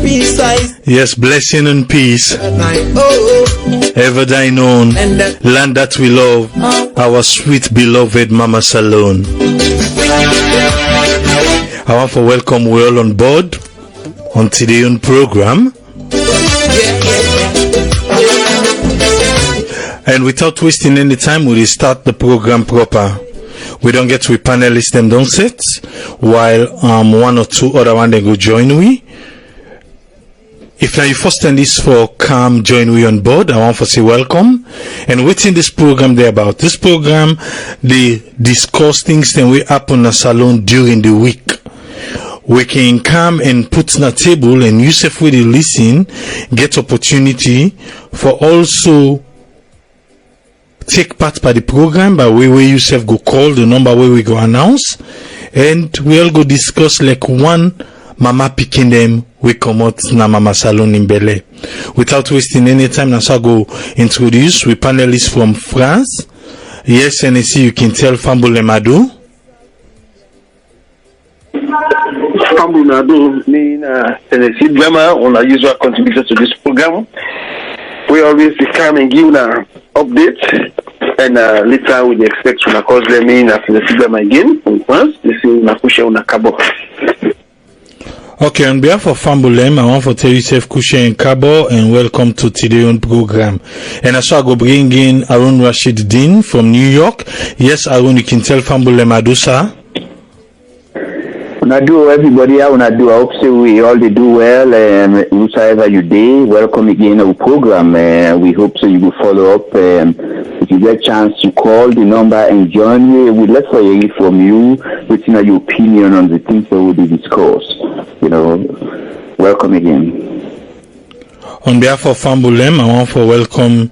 peace I Yes, blessing and peace. Ever thine own, land that we love, our sweet beloved Mama Salone. I want to welcome we all on board on today's program. And without wasting any time, we will start the program proper. We don't get we panelists them don't sit, while one or two other one they go join we. If now you first time this for come join we on board, I want to say welcome. And within this program they about this program, they discuss things that we happen in a salon during the week. We can come and put on a table and use if we listen, get opportunity for also take part by the program by way where yourself go call the number where we go announce, and we all go discuss like one mama picking them we come out na Mama Salone in Bel-Air. Without wasting any time, now so I go introduce we panelists from France. Yes, NSC, you can tell Fambo Lemado. Fambo Lemado, me NSC, vraiment on a usual contributors to this program. We always come and give an update, and later we expect to cause them in after the program again from France. This is Nakusha Unakabo. Okay, on behalf of Fambulem, I want to tell you safe Kushe and Kabo and welcome to today's program. And I saw I go bring in Arun Rashid Dean from New York. Yes, Arun, you can tell Fambulem Adusa. Una do everybody, I wanna do. I hope so we all they do well, and whosoever you do, welcome again our program. We hope so you will follow up. If you get a chance to call the number and join me, we'd like to hear from you, what's your opinion on the things that will be discussed. You know, welcome again. On behalf of Fambulem, I want to welcome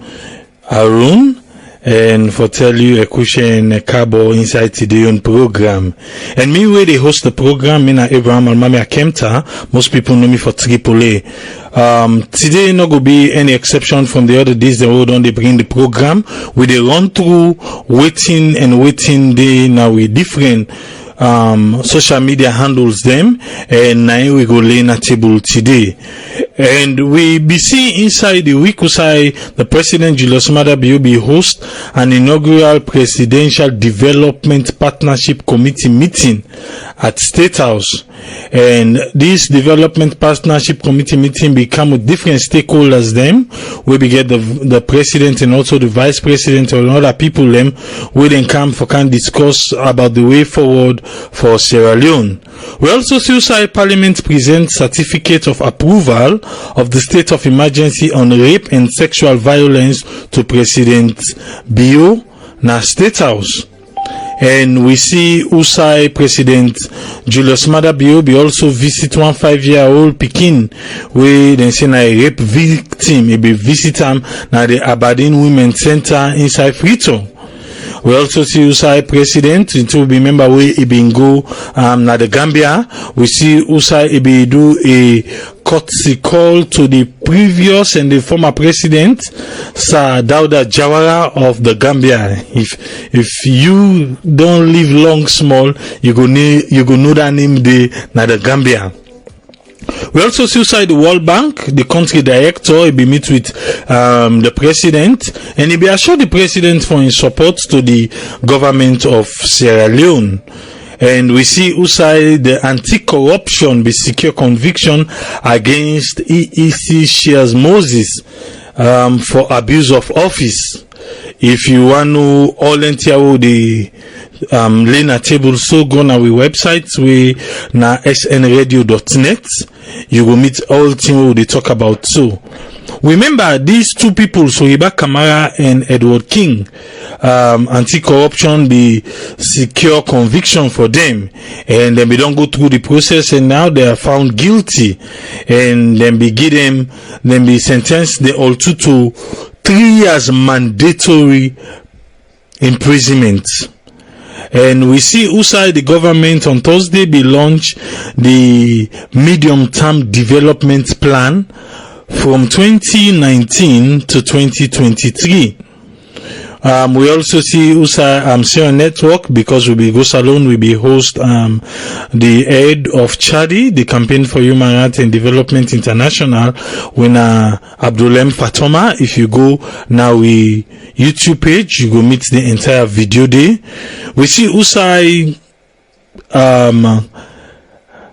Arun. And for tell you a question Kabo inside today's program. And me where they host the program, me na Abraham Almami Akemta. Most people know me for Triple A. Today not gonna be any exception from the other days. The road on they bring the program. We they run through waiting day now with different social media handles them, and now we go lay in a table today. And we be seeing inside the week the President Julius Maada Bio be host an inaugural Presidential Development Partnership Committee meeting at State House. And this Development Partnership Committee meeting become with different stakeholders them. We be get the President and also the Vice President and other people them. We then come for can discuss about the way forward for Sierra Leone. We also see Parliament present certificate of approval of the state of emergency on rape and sexual violence to President Bio na State House. And we see Usai President Julius Maada Bio be also visit one 5-year-old Pekin where they say na a rape victim. He be visit him na the Aberdeen Women's Center inside Frito. We also see Usai President to be member where he been go na the Gambia. We see Usai he be do a courtesy call to the previous and the former president Sir Dawda Jawara of the Gambia. If you don't live long small, you go know that name na the Gambia. We also see inside the World Bank, the country director, he be meet with the president, and he be assured the president for his support to the government of Sierra Leone. And we see Usai the anti-corruption be secure conviction against EEC Shears Moses for abuse of office. If you want to all enter the Lena table, so go na we website we na snradio.net. You will meet all things they talk about too. Remember these two people, Soriba Kamara and Edward King, anti-corruption be secure conviction for them, and then we don't go through the process, and now they are found guilty, and then be sentenced they all to 3 years mandatory imprisonment. And we see Usai the government on Thursday be launched the medium-term development plan from 2019 to 2023. We also see USA Sion Network, because we be Go Salon, we be host the head of CHADI, the Campaign for Human Rights and Development International, when Abdulhem Fatoma. If you go now we YouTube page, you go meet the entire video day. We see USA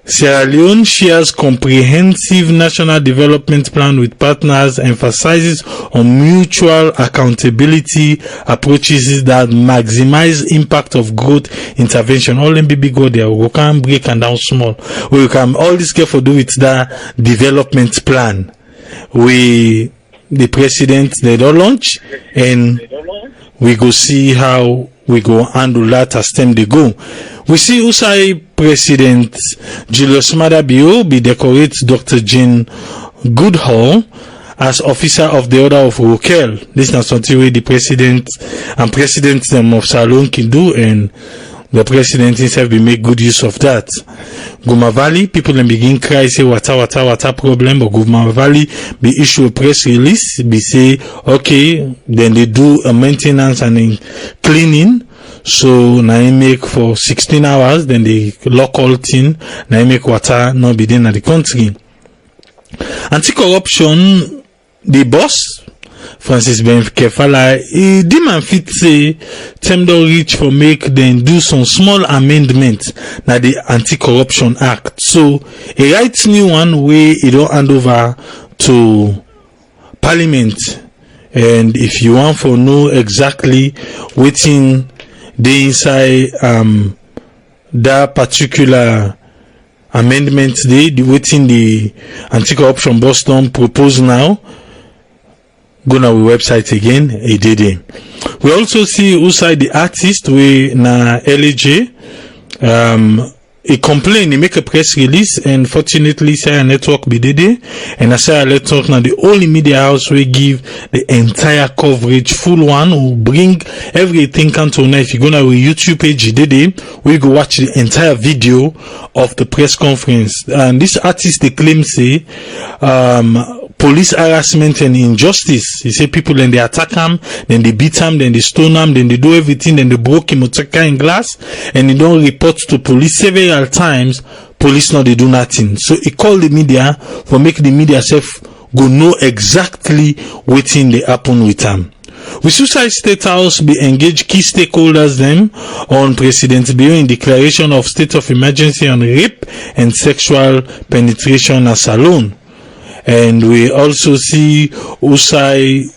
Sierra Leone shares comprehensive national development plan with partners, emphasizes on mutual accountability approaches that maximize impact of growth intervention. All MBB go there. We can break and down small. We can all this careful do with that development plan. The president they don't launch, and we go see how we go handle that as time they go. We see USA President Julius Maada Bio be decorate Dr. Jane Goodall as officer of the Order of Rokel. This is something where the president and president of Salon can do, and the president himself be make good use of that. Guma Valley, people then begin cry, say wata problem, but Guma Valley be issue a press release, be say, okay, then they do a maintenance and a cleaning. So now I make for 16 hours, then they lock all thing, now I make water not be there in the country. Anti-corruption, the boss, Francis Ben Kefala, he demand fit say them don't reach for make them do some small amendment na the Anti-Corruption Act. So he writes new one where he don't hand over to Parliament. And if you want to know exactly waiting the inside that particular amendment they waiting the Anti-Corruption Boston propose now, go na we website again, he did it. We also see outside the artist we na LJ he complain, he make a press release, and fortunately Sierra Network be did it, and Sierra Network now the only media house we give the entire coverage, full one, who bring everything come to now. If you go now we YouTube page, he did it, we go watch the entire video of the press conference. And this artist they claim say police harassment and injustice. He say people then they attack him, then they beat him, then they stone him, then they do everything, then they broke him in glass, and he don't report to police several times. Police now they do nothing. So he called the media for make the media self go know exactly what thing they happen with him. We Suicide State House be engage key stakeholders them on President Bio in declaration of state of emergency on rape and sexual penetration as Salon. And we also see Usai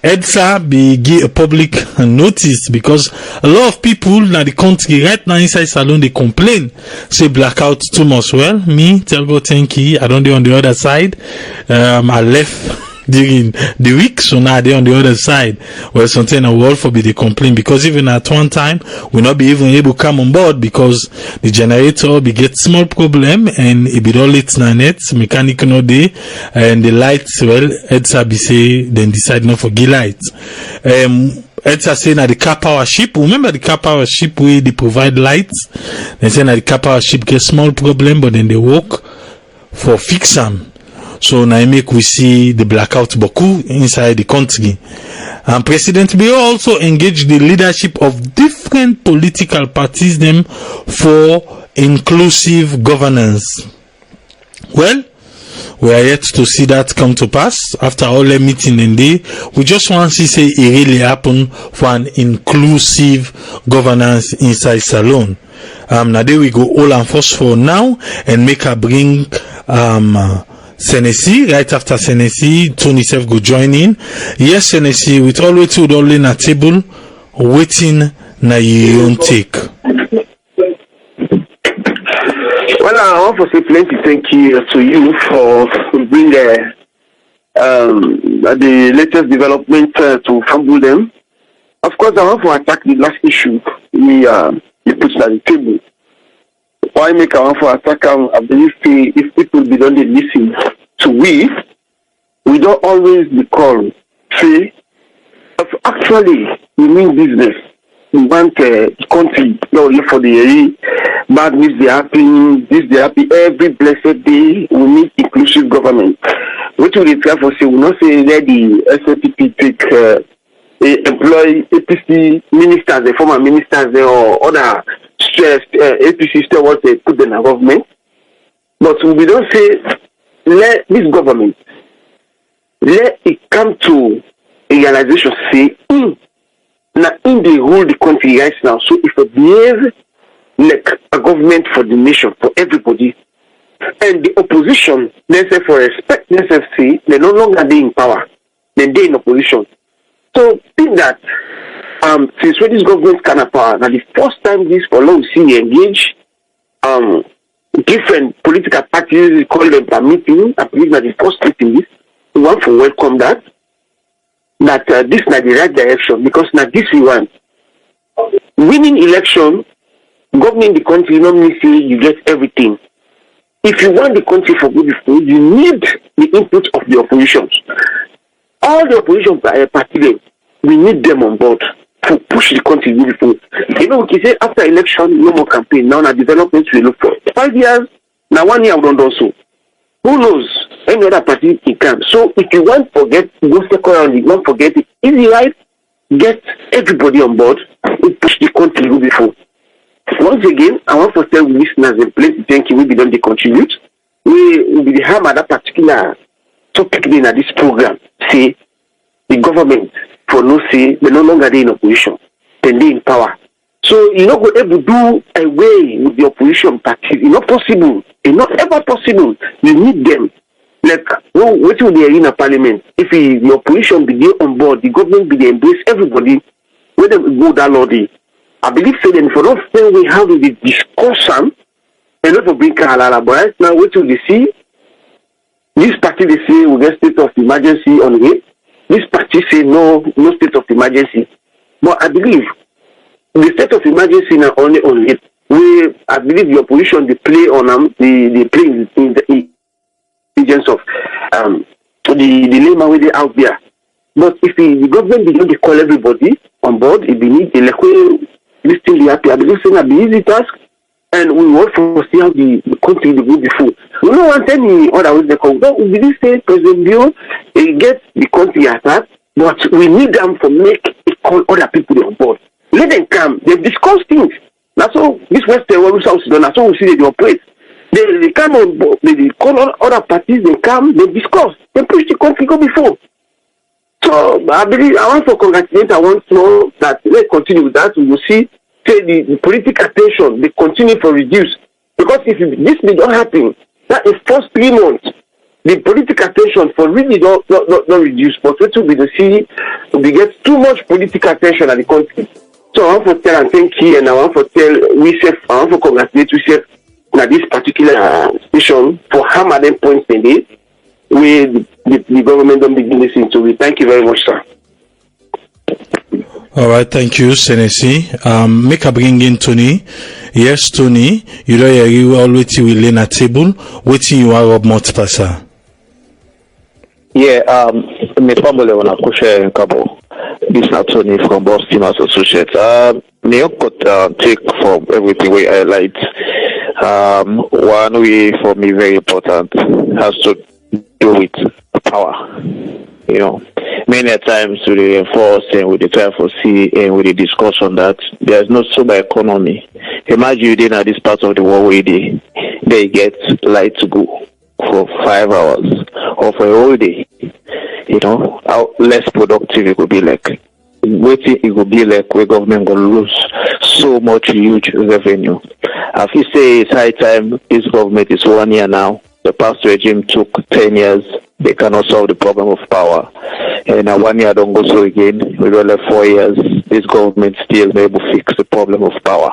EDSA be give a public notice, because a lot of people in the country right now inside Salon they complain, say blackout too much. Well, me tell God thank you, I don't do on the other side. I left during the week, so now they're on the other side. Well, something I will all forbid the complaint, because even at one time we'll not be even able to come on board because the generator be get small problem and it be all lit na net mechanic no day, and the lights, well, EDSA be say then decide not for give lights. EDSA say na the car power ship. Remember the car power ship where they provide lights? They say na the car power ship get small problem, but then they work for fix them. So now make we see the blackout boku inside the country. And President Bio also engaged the leadership of different political parties them for inclusive governance. Well, we are yet to see that come to pass. After all the meeting and day, we just want to say it really happened for an inclusive governance inside Salon. Now there we go all and first for now, and make her bring Senesi. Right after Senesi, Tony Sef go join in. Yes, Senesi, with all waiting with all in a table, waiting na your own take. Well, I want to say plenty thank you to you for bringing the latest development to humble them. Of course, I want to attack the last issue you put on the table. Why make I want to attack them? I believe if people be don't listen to we don't always be called. See, actually, we mean business. We want the country, look for the bad news they happen, this they happen every blessed day. We need inclusive government. What we try for say, we not say let the SLPP take employ APC ministers, the former ministers, or other APC stewards, they put them in government. But we don't say, let this government, let it come to a realization, say, now in the rule the country right now, so if it behave like a government for the nation, for everybody, and the opposition, they say for respect, they say, they're no longer in power, then they're in opposition. So think that since when this government can have power, now the first time this for long see engage different political parties, we call them a meeting. I believe that the first meeting is we want to welcome that this is not the right direction, because now this we want. Winning election, governing the country, not mean say you get everything. If you want the country for good, you need the input of the oppositions. All the opposition parties, we need them on board to push the country beautiful. You know, we can say after election, no more campaign. Now, development we look for 5 years. Now, 1 year we don't do so. Who knows? Any other party can come. So, if you want to forget, go second round, you don't forget it. Easy life, get everybody on board and push the country beautiful. Once again, I want to tell listeners and plenty thank you. We be done to contribute. We will be the harm at that particular topic in this program. See, the government for no say, they no longer in opposition, then they in power. So you not go able to do away with the opposition parties. It's not possible. It's not ever possible. You need them. Like what will they in a parliament? If the opposition be there on board, the government be there embrace everybody, where them go that lordy. I believe so then for not saying we have the discussion and not for bring Kalala, but right now what will they see? This party they say we get state of emergency on it. This party say no state of emergency. But I believe the state of emergency now only on it. I believe the opposition they play on them, they play in the agents of the dilemma where they out there. But if the government begin to call everybody on board, it be need the listing the happy. I believe it's an easy task, and we want to see how the country will go before. We don't want any other ways to come. We believe say President Bio get the country attacked, but we need them to make it call other people on board. Let them come. They discuss things. That's all. This Western World South Sudan. That's how we see they operate. They come on board. They call on other parties. They come. They discuss. They push the country go before. So I believe I want to congratulate. I want to know that let's continue with that. We will see. Say the political tension they continue to reduce, because if this did not happen, that in first 3 months the political tension for really not reduce, but what will be the see we get too much political tension at the country. So I want to tell and thank you, and I want to tell I want to congratulate we at this particular station for hammer them points in it where the government don't begin listening to it. Thank you very much, sir. All right, thank you, Senesi. Make a bring in Tony. Yes, Tony. You know you already will learn a table. Waiting you are up much pasa. Yeah, me family wanna kushe kabo. This is Tony from Boston Associates. Me could take from everything we highlight. One way for me very important has to do with power. You know, many times we enforce and we try to see and we discuss on that there's no sober economy. Imagine you did at this part of the world where they get light to go for 5 hours or for a whole day. You know, how less productive it could be like. Waiting it could be like where government will lose so much huge revenue. If you say it's high time this government is 1 year now, the past regime took 10 years. They cannot solve the problem of power. And 1 year don't go so again. We will have 4 years. This government still able to fix the problem of power.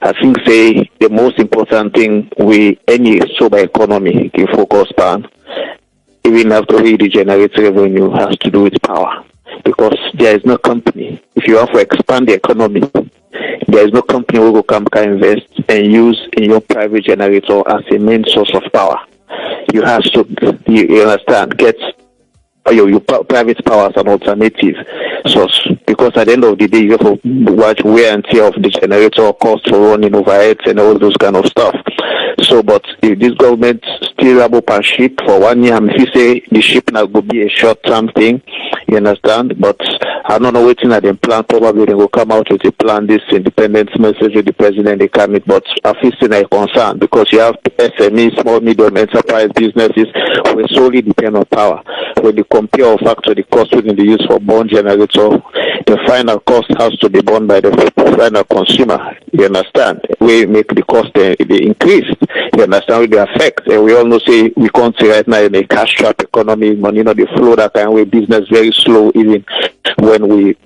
I think say the most important thing any sober economy can focus on, even after we generate revenue, has to do with power. Because there is no company. If you have to expand the economy, there is no company who will come can invest and use in your private generator as a main source of power. You have to, you understand, get your private power as an alternative source, because at the end of the day you have to watch wear and tear of the generator, cost for running overheads and all those kind of stuff. So, but if this government still able to ship for 1 year, if you say the ship now will be a short-term thing, You understand? But I don't know waiting at the plan. Probably they will come out with a plan, this independence message with the president, the cabinet. But I feel still a concern because you have SMEs, small, medium enterprise businesses who solely depend on power. When you compare or factor the cost within the use for bond generator, the final cost has to be borne by the final consumer. You understand? We make the cost the increase. You understand with the effect. And we all know say we can't say right now in a cash trap economy, money not the flow that kind of way, business very slow even when we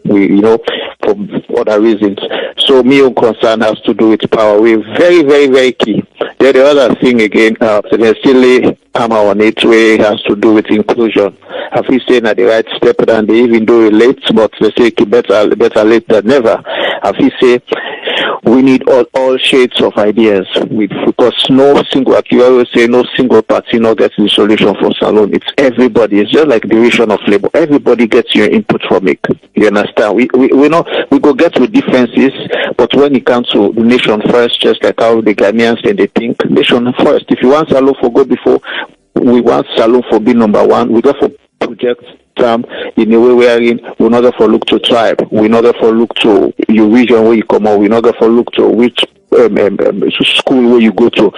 for other reasons. So my own concern has to do with power. We're very, very, very key. Then the other thing again, there's still a hammer on it where it has to do with inclusion. I feel saying at the right step and they even do it late, but they say better late than never. I feel say we need all shades of ideas because no single, like you always say, no single party not gets the solution for Salone. It's everybody. It's just like division of labor. Everybody gets your input from it. You understand? We go get with differences, but when it comes to the nation first, just like how the Ghanaians say they think, nation first. If you want Salone for go before, we want Salone for be number one. We go for project in a way wherein we not for look to tribe, we not for look to your region where you come out, we not for look to which school where you go to.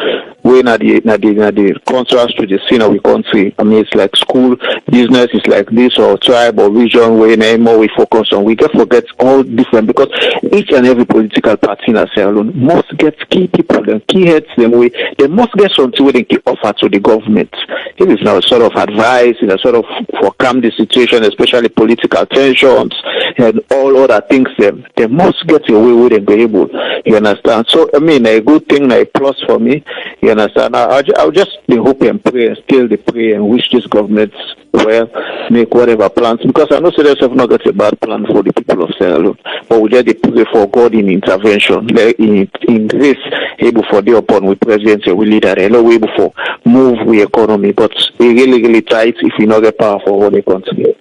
When at the contrast to the scene of the country, I mean it's like school, business is like this, or tribe or region where more we focus on. We get forget all different because each and every political party in Sierra Leone must get key people, them key heads, them way they must get something where they can offer to the government. It is now sort of advice, in a sort of for calm the situation, especially political tensions and all other things. They must get a way where they be able. You understand? So I mean a good thing, a plus for me. You understand? I'll just be hoping and pray and still the pray and wish this government well make whatever plans, because I know serious have not got a bad plan for the people of Sierra Leone, but we just pray for God in intervention, in grace able for the upon with president we leader and we able for move the economy, but we really tight if we not get power for the country.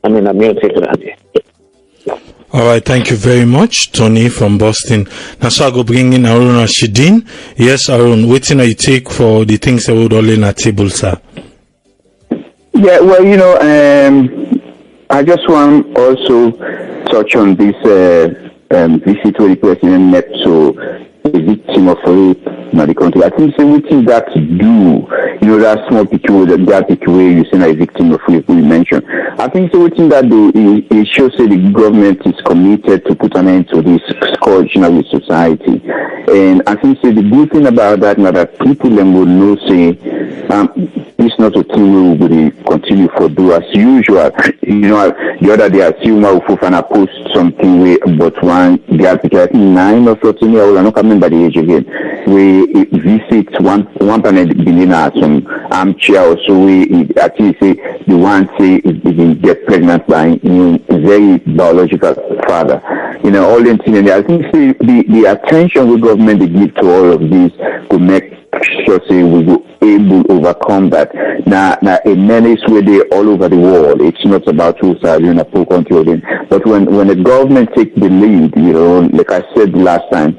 I mean I'm here to take that. All right, thank you very much, Tony from Boston. Now, so I go bring in Arun Rashidin. Yes, Arun, what do you take for the things that would all in a table, sir? Yeah, well, I just want also touch on this visit where the president met to a victim of rape in the country. I think everything that do, that small picture, that picture where you see a victim of rape we mentioned. I think everything that do, it shows that the government is committed to put an end to this scourge in our society. And I think the good thing about that now that people then will know say it's not a thing we will continue for do as usual. The other day I see Uma Ufufana post something where but one girl picture, I think 9 or 14 years old, I'm not remember the age again. We visit one planet billionaire some armchair or so we actually say the one say it get pregnant by a very biological father. All the things, and I think the attention the government they give to all of this will make sure say we will able to overcome that. Now a menace where they all over the world. It's not about who's a poor controlling. But when the government take the lead, like I said last time,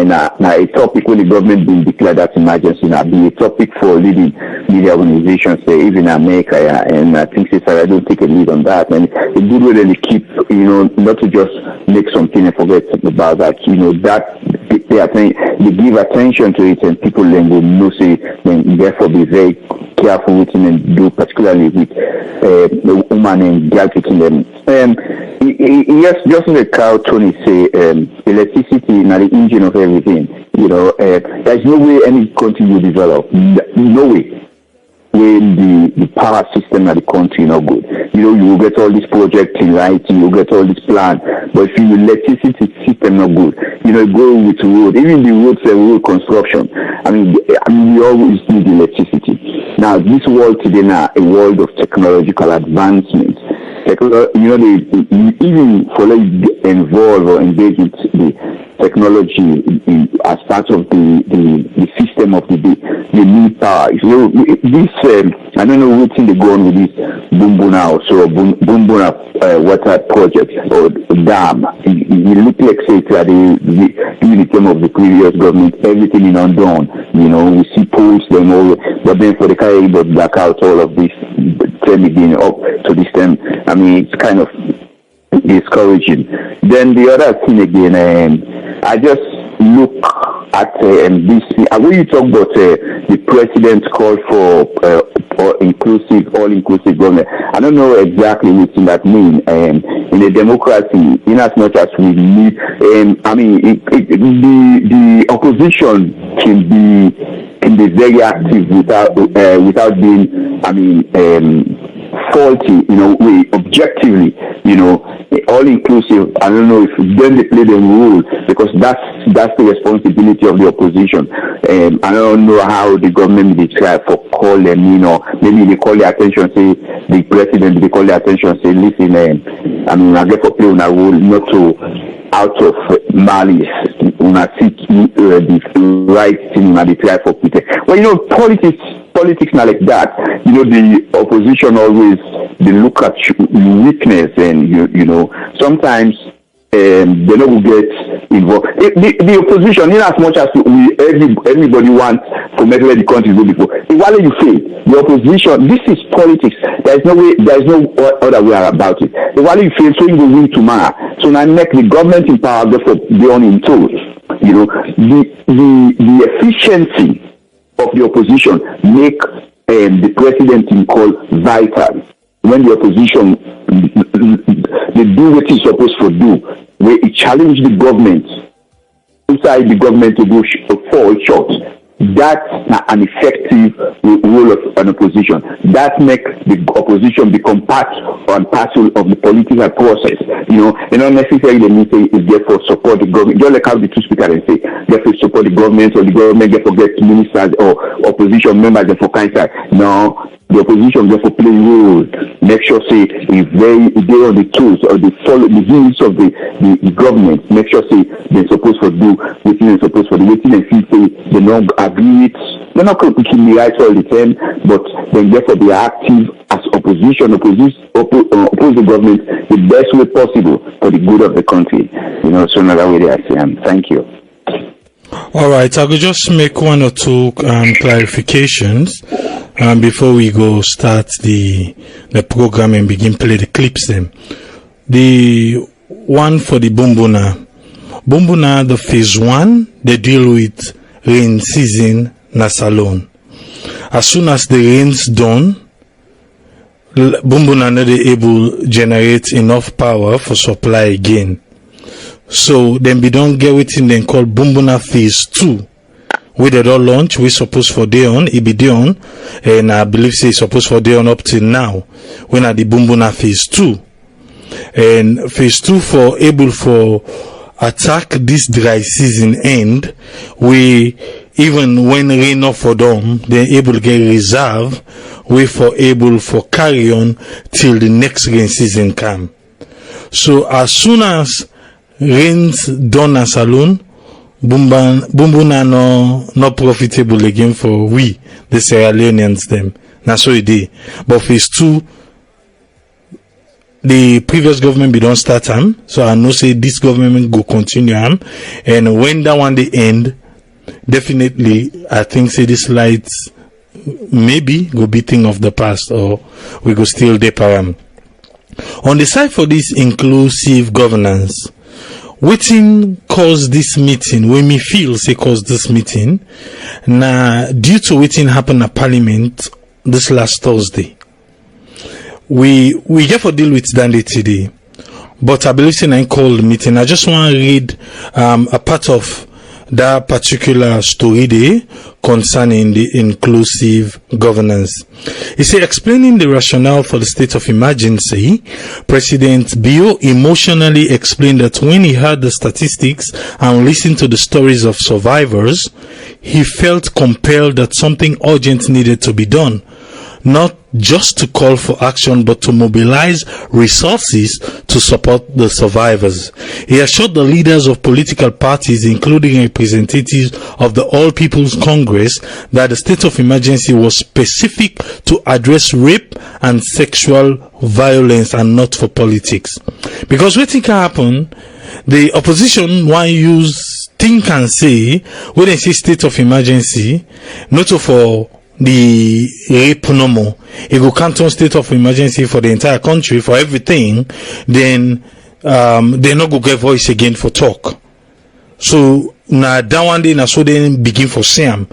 now a topic when the government being declared that emergency now be a topic for leading media organizations, say even America, and I think I don't take a lead on that. And a good way that they keep, not to just make something and forget about that. That they give attention to it, and people then will know say then therefore be very careful with him and do, particularly with the woman and girl picking them. Yes, just as Carl Tony say, electricity is the engine of everything. There's no way any country will develop. No way. When the power system of the country not good. You will get all these projects in writing, you get all these plans, but if the electricity system not good, go with road, even the roads and road construction. I mean, we always need electricity. Now, this world today now a world of technological advancement. Even for involve or engage with the technology as part of the system of the day, you need power. I don't know what thing they go on with this Bumbuna water project or dam. It look like say that during the term of the previous government, everything is undone. You know, we see polls, them all, but then for the carry, but black out all of this term again up to this term. I mean, it's kind of discouraging. Then the other thing again, I just look at this. When you talk about the president's call for all-inclusive government, I don't know exactly what that means. In a democracy, in as much as we need, I mean, the opposition can be very active without being, I mean, faulty, you know, way, objectively, you know, all inclusive. I don't know if then they play the role, because that's the responsibility of the opposition. I don't know how the government they try for call them, you know, maybe they call their attention, say the president, they call their attention, say, listen, I mean, I get for play on a role not to out of malice, when I seek the right thing, and they try for people. Well, you know, politics not like that. You know, the opposition always they look at weakness, and you know, sometimes they don't get involved. The opposition, in as much as everybody wants to make the country go before, while you fail, the opposition, this is politics. There is no other way about it. While you fail, so you will win tomorrow. So now make the government in power, therefore be on in toes. You know, the efficiency of the opposition make the president in call vital. When the opposition they do what it's supposed to do, where it challenge the government, inside the government to go fall short, that's an effective role of an opposition. That makes the opposition become part and parcel of the political process. You know, and not necessarily they say is therefore support the government. Just like how the two speakers say, therefore support the government, or the government therefore get ministers or opposition members for cancer. No, the opposition therefore play role. Make sure say if they on the tools or they follow the views of the government. Make sure say they're supposed to do what they're supposed to do. Waiting and see say they don't agree with. They're not going to be right all the time, but then therefore be active as opposition, oppose the government the best way possible for the good of the country. You know, so another way I say, thank you. All right, I will just make one or two clarifications before we go start the program and begin play the clips. Then the one for the Bumbuna, the phase 1, they deal with rain season na salon. As soon as the rain's done, Bumbuna not able generate enough power for supply again. So then we don't get within then called Bumbuna phase 2. We did all launch, we supposed for day on, it be day on, and I believe say supposed for day on up till now. When at the Bumbuna phase 2. And phase 2 for able for attack this dry season end, we even when rain not for them, they able to get reserve, we for able for carry on till the next rain season come. So as soon as rains done as alone, Bumbuna no profitable again for we, the Sierra Leoneans them. Now so it is. But phase 2, the previous government be don't start them, so I know say this government go continue them, and when that one they end, definitely I think say this lights maybe go be thing of the past, or we go still dey param. On the side for this inclusive governance, wetin cause this meeting, when me feel say cause this meeting, na due to wetin happen at Parliament this last Thursday. We get for deal with Dandy today, but I believe in I call the meeting. I just want to read a part of that particular story there concerning the inclusive governance. He said, explaining the rationale for the state of emergency, President Bio emotionally explained that when he heard the statistics and listened to the stories of survivors, he felt compelled that something urgent needed to be done. Not just to call for action, but to mobilize resources to support the survivors. He assured the leaders of political parties, including representatives of the All People's Congress, that the state of emergency was specific to address rape and sexual violence and not for politics. Because what can happen, the opposition want use think and say when they say state of emergency, not for the rape no more, it go canton state of emergency for the entire country for everything, then they not go get voice again for talk. So now that one day, now so they begin for Sam.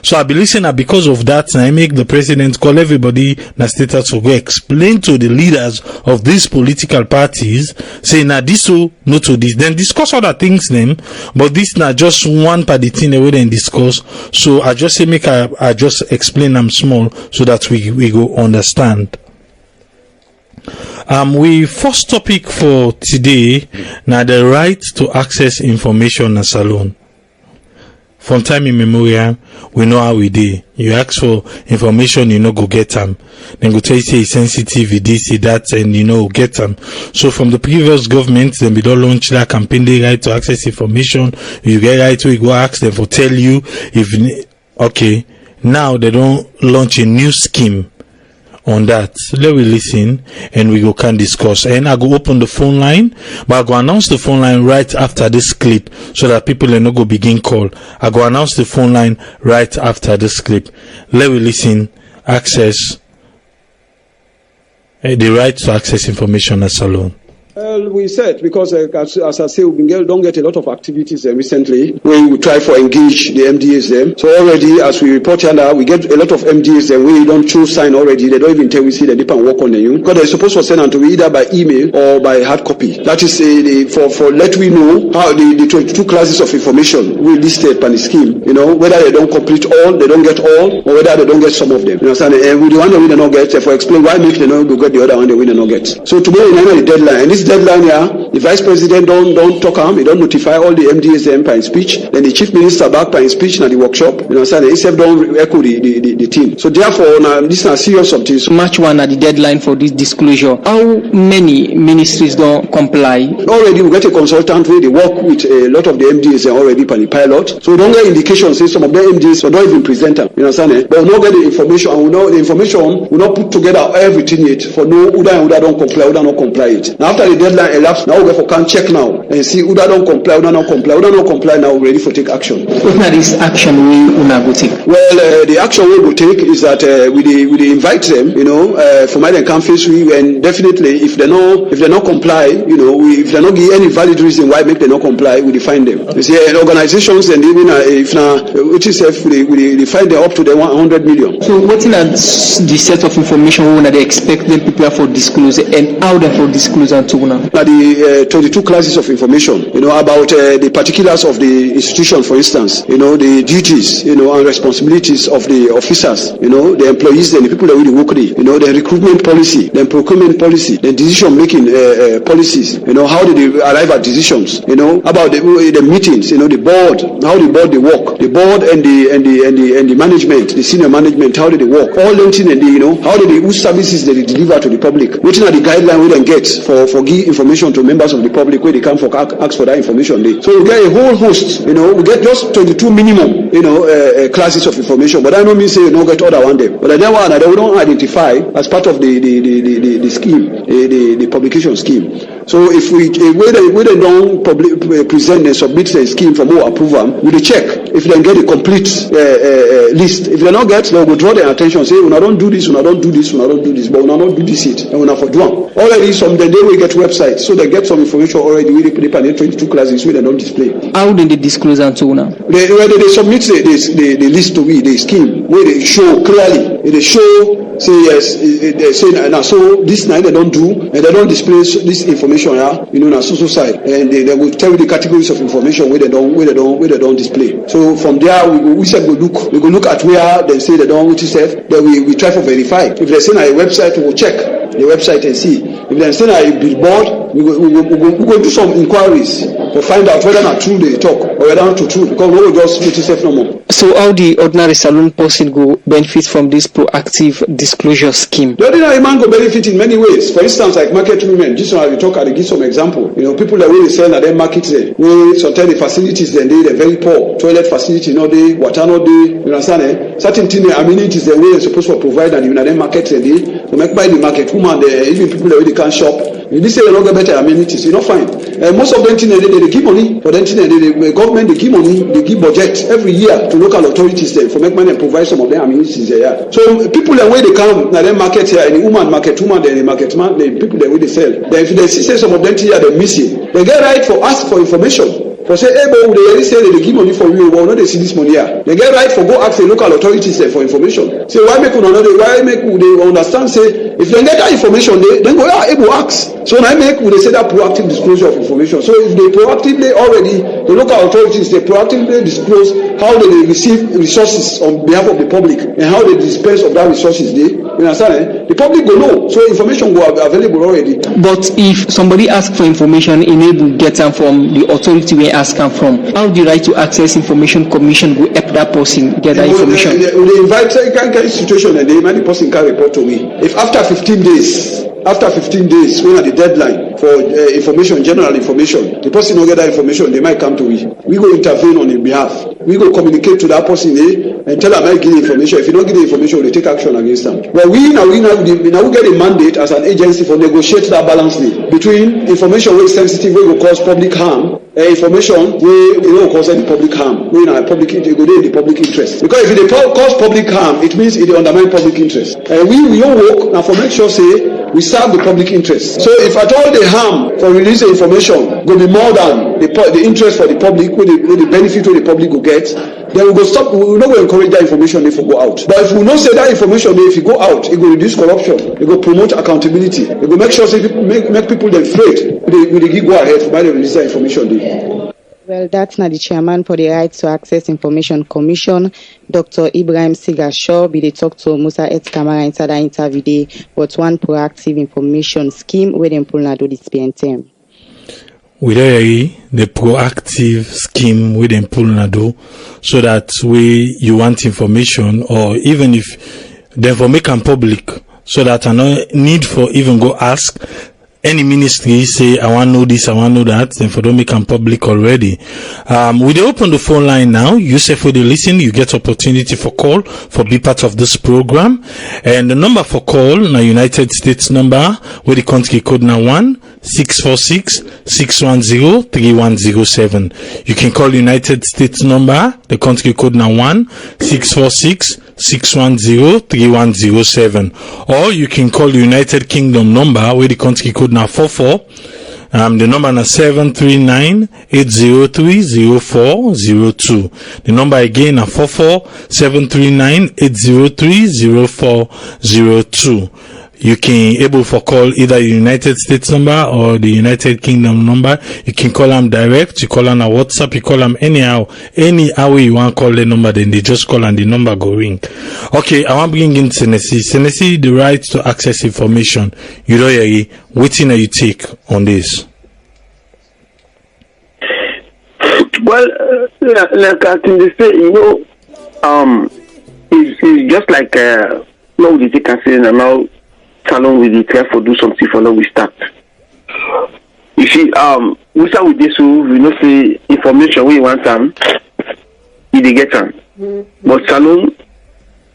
So I believe that because of that, I make the president call everybody na status to go explain to the leaders of these political parties, say now this so no to this, then discuss other things then, but this not just one party thing they then discuss. So I just say make I just explain them small so that we go understand. We first topic for today now the right to access information na salon. From time immemorial, we know how we do. You ask for information, you know, go get them. Then go tell you say it's sensitive, this, that, and you know, get them. So from the previous government, then we don't launch that campaign, the right to access information. You get right to go ask them for tell you if, okay, now they don't launch a new scheme on that. So let we listen and we go can discuss. And I go open the phone line, but I go announce the phone line right after this clip so that people will not go begin call. I go announce the phone line right after this clip. Let we listen. Access the right to access information at salon. We said, because as I say, we don't get a lot of activities recently where we try for engage the MDAs. So already, as we report here now, we get a lot of MDAs where you don't show sign already. They don't even tell we see the dip and work on the you. Because they're supposed to send them to either by email or by hard copy. That is for let we know how the 22 classes of information we listed on the scheme. You know, whether they don't complete all, they don't get all, or whether they don't get some of them. You understand? And with the one that we don't get, for explain why make they not go get the other one that we don't get. So today we know the deadline. And this deadline here, the vice president don't talk he don't notify all the MDAs by his speech, then the chief minister back by his speech in the workshop, you know, so they don't echo the team. So therefore, now this is a serious of this. March 1 at the deadline for this disclosure. How many ministries don't comply? Already we get a consultant where they work with a lot of the MDAs already by the pilot. So we don't get indications, say some of the MDAs don't even present them. You understand? But we don't get the information, and we know the information will not put together everything yet for no Uda don't comply, Uda not comply it. Now after the deadline elapsed, now we can check now and see Uda don't comply, Uda not comply, Uda not comply. Now we're ready for take action. What now this action we una go take? Well, the action we will take is that we invite them, you know, for my campus, and definitely if they not comply, you know, if they not give any valid reason why make they not comply, we define them. You see, organizations and even if now which is we define them up to the 100 million. So what in the set of information we they expect them people for disclosure and how they for disclosure to now? Now the 22 classes of information, you know, about the particulars of the institution, for instance, you know, the duties, you know, and responsibilities of the officers, you know, the employees and the people that really work there, you know, the recruitment policy, the procurement policy, the decision making policies, you know, how did they arrive at decisions, you know, about the meetings, you know, the board, how the board they work, the board and the management, the senior management, how did they work, all them things, and you know, how did they, whose services they deliver to the public, which are the guidelines we then get for give information to members of the public where they come for ask for that information. So we get a whole host, you know, we get just 22 minimum, you know, classes of information, but I don't mean say you don't get other one them. But that one we don't identify as part of the scheme, the publication scheme. So if we don't present and submit the scheme for more approval, we check if they get a complete list. If they not get, they will draw their attention, say, "We don't do this, we don't do this, we don't do this, but we don't do this it, and we not for do one." Already some the day we get websites, so they get some information already. We put 22 classes where they don't display. How did they disclose that to now? They submit the list to we, the scheme, where they show clearly, they show. Say yes, they say now. So this night they don't do, and they don't display this information. You know, on social side, and they will tell you the categories of information where they don't display. So from there we said we go look at where they say they don't, which is said. Then we try to verify. If they say on a website, we will check the website and see. If they say on a billboard, we go do some inquiries to find out whether not true they talk or whether not true, because we will just put itself no more. So how the ordinary salon person go benefit from this proactive disclosure scheme? The ordinary man go benefit in many ways. For instance, like market women, just now we talk, I give some example. You know, people that really sell at their market there, where sometimes the facilities they're very poor. Toilet facility no day, water no day, you understand? Certain things, amenities the way they're supposed to provide, and you know their market they to make by the market woman there, even people that really can't shop. This say they don't get better amenities, you know, fine. Most of them things they give money for them things, the government they give money, they give budget every year to local authorities there for make money and provide some of them amenities there. So people the way they come, now they market here, and the woman, then the market man, the people the way they sell. Then if they see say some of them things they're missing, they get right for ask for information. For say, hey, but they already say that they give money for you, well, no, they see this money here. They get right for go ask the local authorities for information. Say, why make they understand, say, if they get that information, then go, able ask. So now they say that proactive disclosure of information. So if they proactively already, the local authorities, they proactively disclose how they receive resources on behalf of the public and how they dispense of that resources, you understand? The public will know. So information will be available already. But if somebody asks for information, enable get them from the authority where ask them from, how the right to access information commission will help that person get that information? They invite kind institution and the person can report to me. If after 15 days, when at the deadline for information, general information, the person don't get that information, they might come to me. We go intervene on his behalf. We go communicate to that person and tell them I give the information. If you don't give the information, we take action against them. But we now get a mandate as an agency for negotiate that balance between information which is sensitive, which will cause public harm, information which will cause any public harm. We in the public interest. Because if it cause public harm, it means it undermine public interest. We don't work now for make sure say we serve the public interest. So if at all the harm for releasing information will be more than the interest for the public, with the benefit of the public will get, then we go stop. We will not go encourage that information if it go out. But if we not say that information if it go out, it will reduce corruption, it will promote accountability, it will make sure say make people then afraid with the go ahead for by the release that information. Well, that's not the chairman for the Right to Access Information Commission, Dr. Ibrahim Sigashaw. They talk to Musa Et Kamara inside that interview day, but one proactive information scheme where them pull na do this PNTM. With the proactive scheme we then pull na do, so that you want information, or even if they for make them public, so that I no need for even go ask any ministry say I want to know this, I want to know that, then for don't make them public already. We dey open the phone line now. You say for the listen, you get opportunity for call for be part of this program, and the number for call na United States number where the country code na 1-646-610-3107. You can call United States number, the country code na 1-646-610-3107, or you can call United Kingdom number where the country code na 44. The number na 739-803-0402. The number again na 44-739-803-0402. You can able for call either United States number or the United Kingdom number. You can call them direct, you call them a WhatsApp, you call them any how you want to call the number, then they just call and the number go ring. Okay, I want to bring in Tennessee, the right to access information. You know, what thing you take on this? Well, like I can say, it's just like now we take a say now. Salon will declare for do something for now we start. You see, we start with this, so we know say information we want them, they get them. But Salon,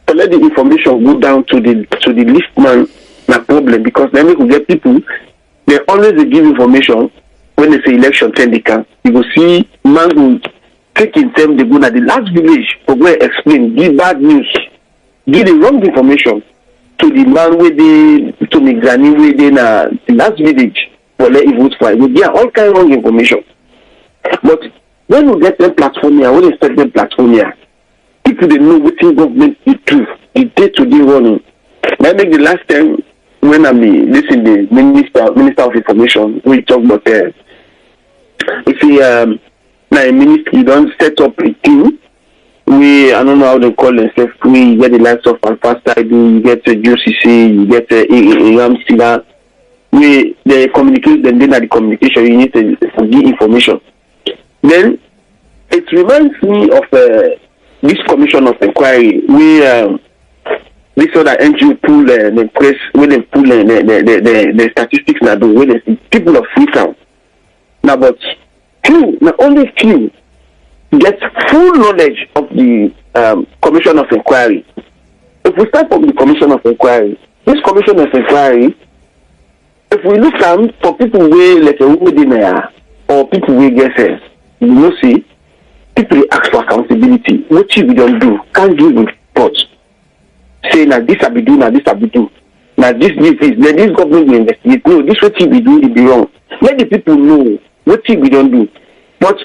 to let the information go down to the least man, na problem, because then we could get people. They always give information when they say election 10 they can. You go see man who take in them they go to the last village for go explain, give bad news, give the wrong information to the man where they to Migzani where they na the last village for let vote for it. We get all kind of wrong information. But when we get them platform here, when they start them platform here, people they know what government is do the day-to-day running. I make the last time when I'm listening the minister of information, we talk about if he now a ministry don't set up a team. I don't know how they call themselves. We get the likes of Alpha you get GOCC, you get Ramsila. They communicate, then at the communication, you need to give information. Then it reminds me of this commission of inquiry. This other NGO pull the press when they pull the statistics now do when they people of Freetown. Now, but only few get full knowledge of the Commission of Inquiry. If we start from the Commission of Inquiry, this Commission of Inquiry if we look at for people who like a woman or people who get sense, you know, see, people ask for accountability. What we don't do, can't give report. Say now this I be do, now this I be do. Now this, then this government will investigate. No, this what we do, it be wrong. Let the people know what we don't do. But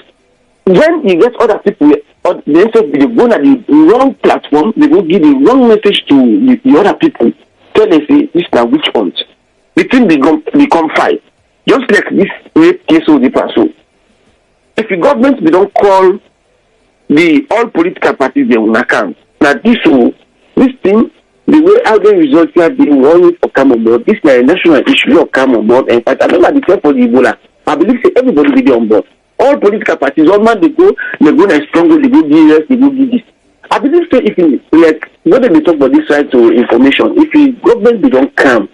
when you get other people, they go on the wrong platform, they will give the wrong message to the other people. Tell them, say, this now which hunt. The thing become fight. Just like this rape case of the person. If the government they don't call the all political parties they will account. Now this thing, the way how they result here, they will always come on board. This is a national issue will come on board. And I remember the time for the Ebola. I believe say everybody will be on board. All political parties, all man they go and stronger, they go do they go do this. I believe say if you like when they talk about this right to information, if the government they don't come,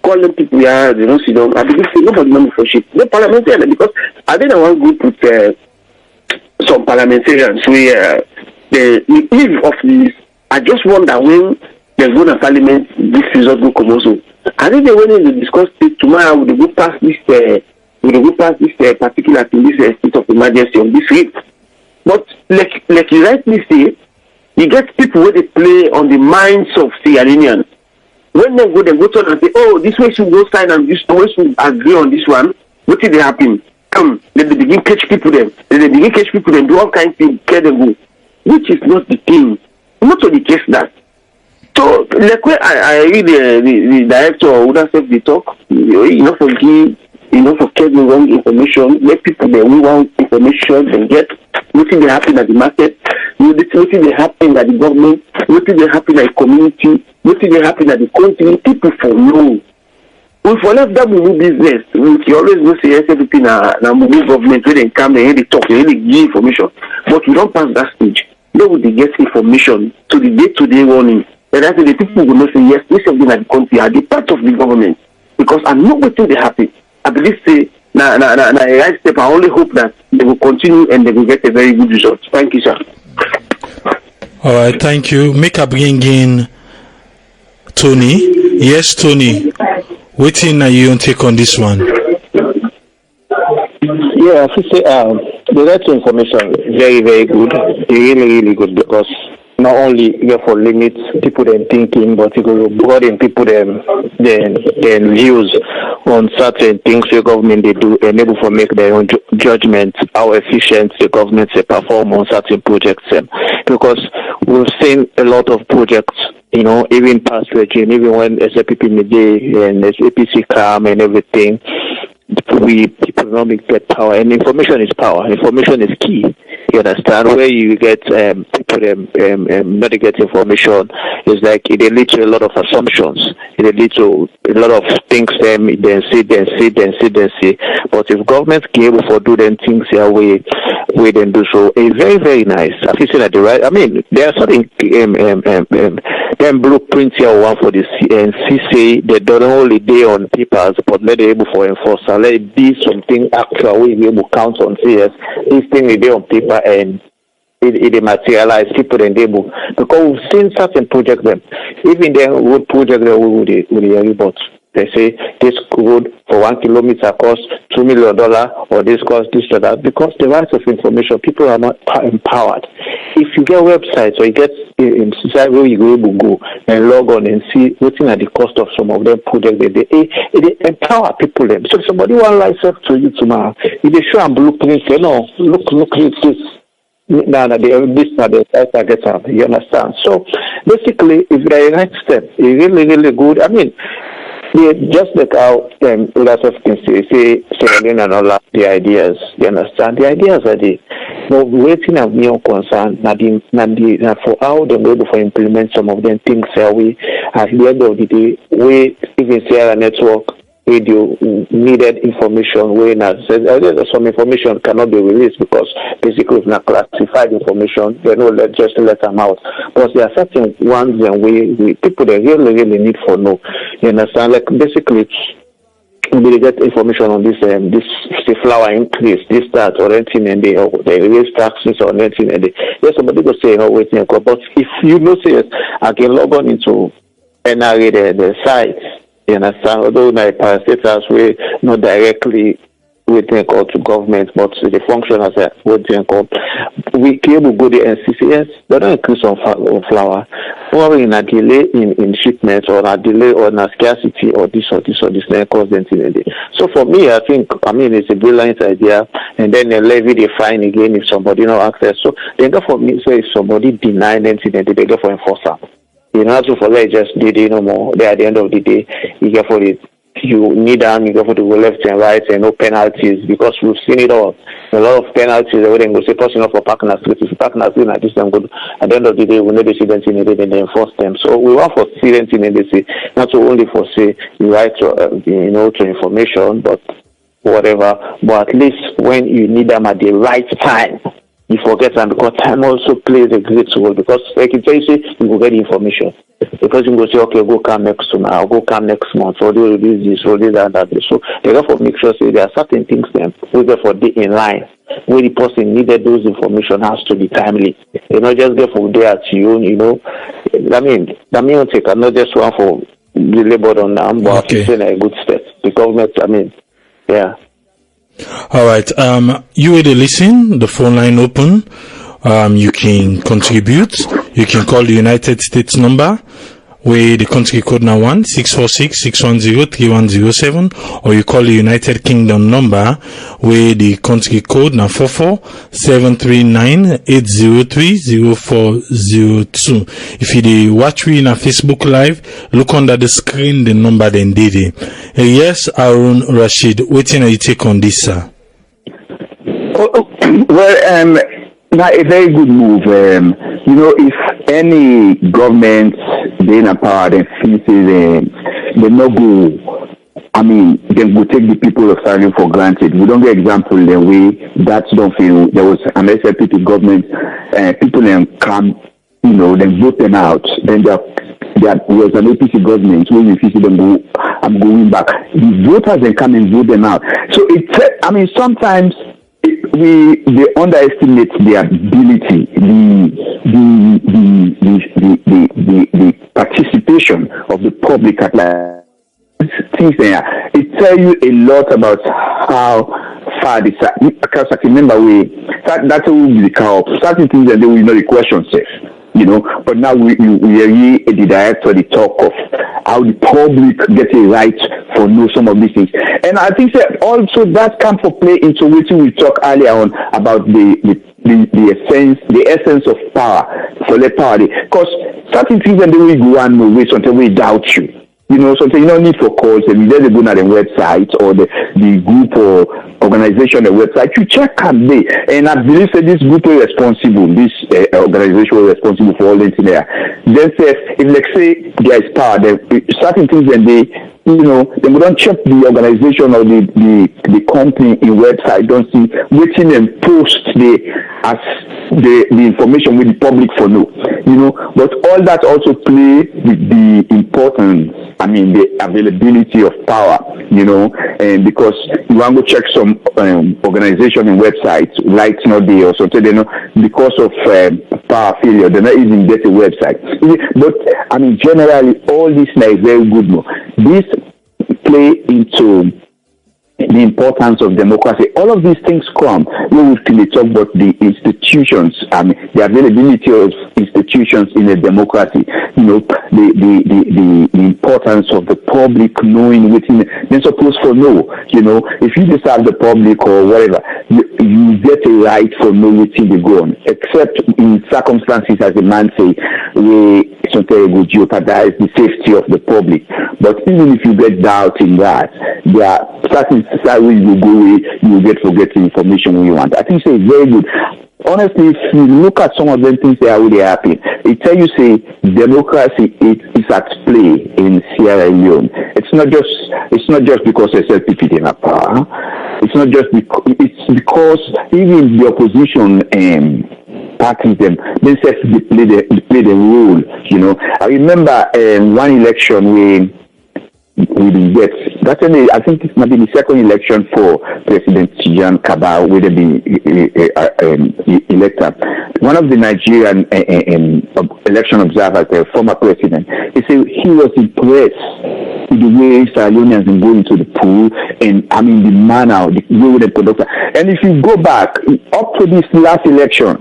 call them people here, they don't sit down. I believe say nobody money for shit. No parliamentarian because I think I want to go put some parliamentarians where the eve of this. I just wonder when they go to parliament, this result will come also. I think they went in to discuss it tomorrow. Will they go past this? Particular thing, this state of emergency on this week. But like you rightly say, you get people where they play on the minds of Sierra Leoneans. When they go turn and say, oh, this way should go sign and this way should agree on this one. What did they happen? Then they begin catch people them. Then they begin catch people them, do all kinds of things, care them go. Which is not the thing. Not to the case that. So, like when I read the director or would have said the talk, for getting wrong information, let people that we want information and get what they happen at the market, what they happen at the government, what they happen at the community, what they happen at the country, people for know. We for left that move business, we always go say yes, everything na move government where they come and they talk, they give information. But we don't pass that stage. They would get information to the day-to-day warning. And that's the people will not say yes, this is the country are the part of the government. Because I know what they happen. I believe say a right step. I only hope that they will continue and they will get a very good result. Thank you, sir. All right, thank you. Make a bring in Tony. Yes, Tony. Waiting are you on take on this one? Yeah, I say the right to information very, very good. Really, really good because not only for limits people then thinking, but it will broaden people then views on certain things the government they do, enable for make their own judgment how efficient the government they perform on certain projects. Because we've seen a lot of projects, even past regime, even when SAPP Midday and APC come and everything, people not get power, and information is power. Information is key. You understand? Where you get people not to get information is like it leads to a lot of assumptions. It leads to a lot of things then see. But if government be able to do them things their way then do so, it's very, very nice. I feel that the right. I mean, there are certain them blueprints here one for the CC. They don't only day on papers, but let it able for enforce. Let it be something actual we be able to count on. Say yes, this thing is there on paper and it materialize people and able because we've seen certain projects them. Even the road project that we would but they say this road for 1 kilometer costs $2 million or this costs this or that because the right of information people are not empowered. If you get websites or you get inside where you go able to go and log on and see what's at the cost of some of them projects, they empower people them. So if somebody want license to you tomorrow, if they show and blueprint, say no, look at this. No, this is the target up. You understand? So basically, if the right step is really, really good, I mean, just like how others can say Sierra and all the ideas. You understand? The ideas are the waiting of me concern. For how they able to implement some of them things we at the end of the day, we even Sierra Network radio needed information when some information cannot be released because basically it's not classified information. They don't just let them out. But there are certain ones and we people that really need for know. You understand? Like basically we get information on this this flower increase, this that or anything and they raise taxes or anything and yes somebody will say waiting. But if you know say I can log on into NRA the site You understand? Although na parastatals we not directly we think or to government, but they function as a what think of. We cable go the NCCS, they don't increase on flour. Or in a delay in shipments or a delay or a scarcity or this, then cause them to. So for me, I think, it's a brilliant idea. And then they levy the fine again if somebody no access. So then for me, say if somebody deny them, they go for enforcer. You know, to for they just did no more. They at the end of the day, you get for it. You need them, you go for the left and right and no penalties because we've seen it all. A lot of penalties, everything will say person for parking a street. If you park in a street like this, then good. At the end of the day, we know the students in it and they enforce them. So we want for students in it, not only for say the right to to information, but whatever. But at least when you need them at the right time, you forget them because time also plays a great role because like you say, you will get the information. Because you go say, okay, go come next month, I'll go come next month, or do this, or this, and that. So they therefore make sure say there are certain things then we therefore in line where the person needed those information has to be timely. You know, just get from there to you, I mean take not just one for the labor on them, but it's a good step. The government, yeah. All right. You will listen. The phone line open. You can contribute. You can call the United States number where the country code now 1-646-610-3107, or you call the United Kingdom number where the country code now 44-739-803-0402. If you watch me in a Facebook Live, look under the screen the number then did it. Yes, Harun Rashid, waiting on you take on this, sir. Well, now a very good move. If any government being a part and feels they no go, they will take the people of Sierra Leone for granted. We don't get example the way that's don't feel. There was an SLPP government, people then come, then vote them out. Then there was an APC government where you see them go, I'm going back. The voters then come and vote them out. So sometimes they underestimate the ability, the participation of the public at large. Things there. It tells you a lot about how far because I can remember that's will be the car up. Certain things that they will the question safe. But now we hear the director the talk of how the public get a right for know some of these things. And I think that also that can for play into what we talked earlier on about the essence of power for the party. Because certain things that they will go and know until we doubt you. Something you don't need for calls, and you just go on the website or the group or organization the website, you check can they. And I believe that this group is responsible, this organization is responsible for all this there. Then say, if let's say there is power, certain things and they don't check the organization or the company in website, don't see waiting and post the information with the public for no. But all that also play with the importance, the availability of power, and because you want to check some organization and websites, like not there or something, because of power failure, they're not even get a website. But generally, all this is very good. This play into the importance of democracy. All of these things come when we talk about the institutions, the availability of institutions in a democracy, the importance of the public knowing within, they're supposed to know, if you just have the public or whatever, you get a right for know within the go on, except in circumstances, as a man say, where something would jeopardize the safety of the public. But even if you get doubt in that, there are certain where you go away, you will get forgetting information when you want. I think it's very good. Honestly, if you look at some of them things that are really happening, it tell you say democracy is at play in Sierra Leone. It's not just because SLPP in power. It's not just it's because even the opposition parties they play the role. I remember one election where we didn't get. That's only, I think it might be the second election for President Jan Kabau with the elected. One of the Nigerian election observers, the former president, he said he was impressed with the way Sierra Leoneans been going to the pool, and I mean the manner, the way they conduct. And if you go back up to this last election,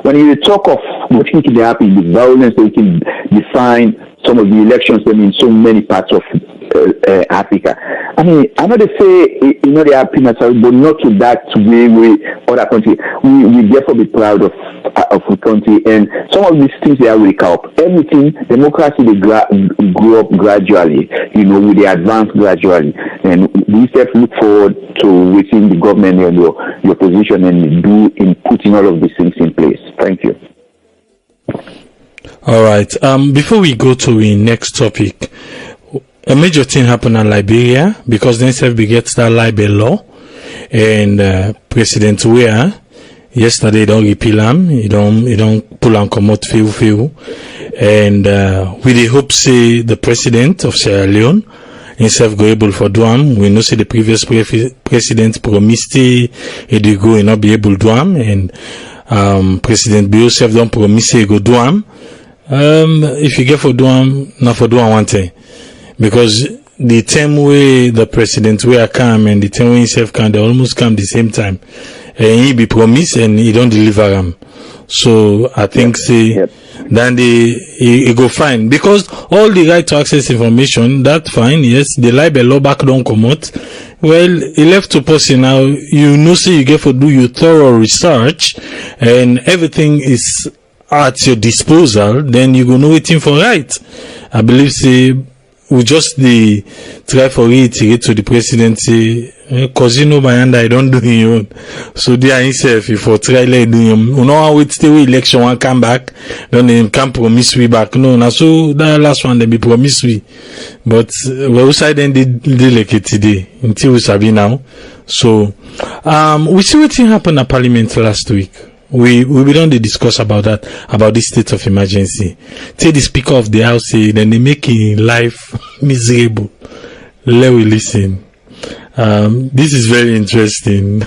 when you talk of what can happen, the violence that we can define some of the elections in so many parts of Africa. I mean, I know they say, they are premature, but not to that way other countries. We therefore be proud of the country, and some of these things they are wake up. Everything, democracy, they grow up gradually, with the advance gradually. And we just look forward to waiting the government and your position and putting all of these things in place. Thank you. All right. Before we go to the next topic, a major thing happened in Liberia because then we get that libel law, and President Weah yesterday don't repeal him. He don't pull and come out few, and we dey hope say the president of Sierra Leone himself go able for do am. We know say the previous president promised he go and not be able to do am, and President Biosef don't promise he go do am. If you get for do am, not for do am one thing. Because the time way the president where come and the time when himself come, they almost come the same time. And he be promised and he don't deliver them. So I think then he go fine. Because all the right to access information, that fine, yes, the libel law back don't come out. Well, he left to person now, say you get to do your thorough research and everything is at your disposal, then you go know waiting for right. I believe we just try for reiterate to the presidency, cause Bayanda, I don't do your own. So they are himself, if you try like do him, wait till election one come back, then they can promise we back. No, now so that last one they be promise we. But we also then they like it today, until we sabi now. So, we see what happened at Parliament last week. We don't discuss about that, about this state of emergency. Tell the Speaker of the House, then they make life miserable. Let we listen. This is very interesting.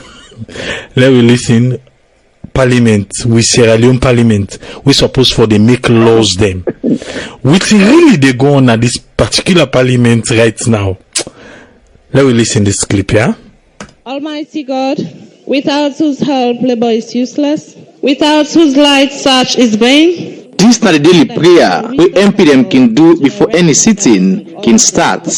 Let we listen. Parliament, with Sierra Leone Parliament, we supposed for they make laws them. Which really they go on at this particular Parliament right now. Let we listen this clip, yeah? Almighty God, without whose help labor is useless, without whose light search is vain. This na the daily prayer we MP them can do before any sitting can start.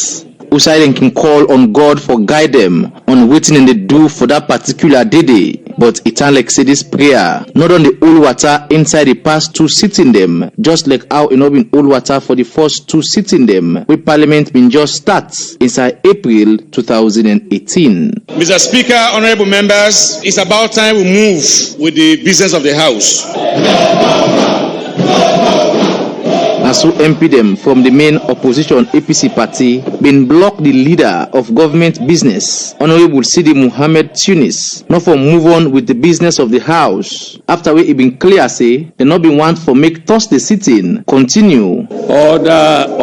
Usai can call on God for guide them on waiting and they do for that particular day. But it ain't like say this prayer, not on the old water inside the past two sitting them, just like how it not been old water for the first two sitting them, with Parliament been just starts inside April 2018. Mr. Speaker, honorable members, it's about time we move with the business of the House. And so MP them from the main opposition APC party been block the leader of government business, Honorable Sidi Muhammad Tunis, not for move on with the business of the House. After we been clear say they not been want for make Thursday sitting continue. Order.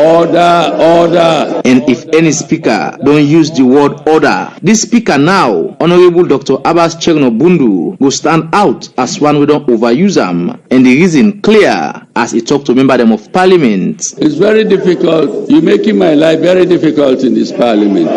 And if any speaker don't use the word order, this speaker now, Honorable Dr. Abbas Cherno-Bundu, go stand out as one we don't overuse them. And the reason clear as he talked to member them of Parliament. It's very difficult. You're making my life very difficult in this Parliament.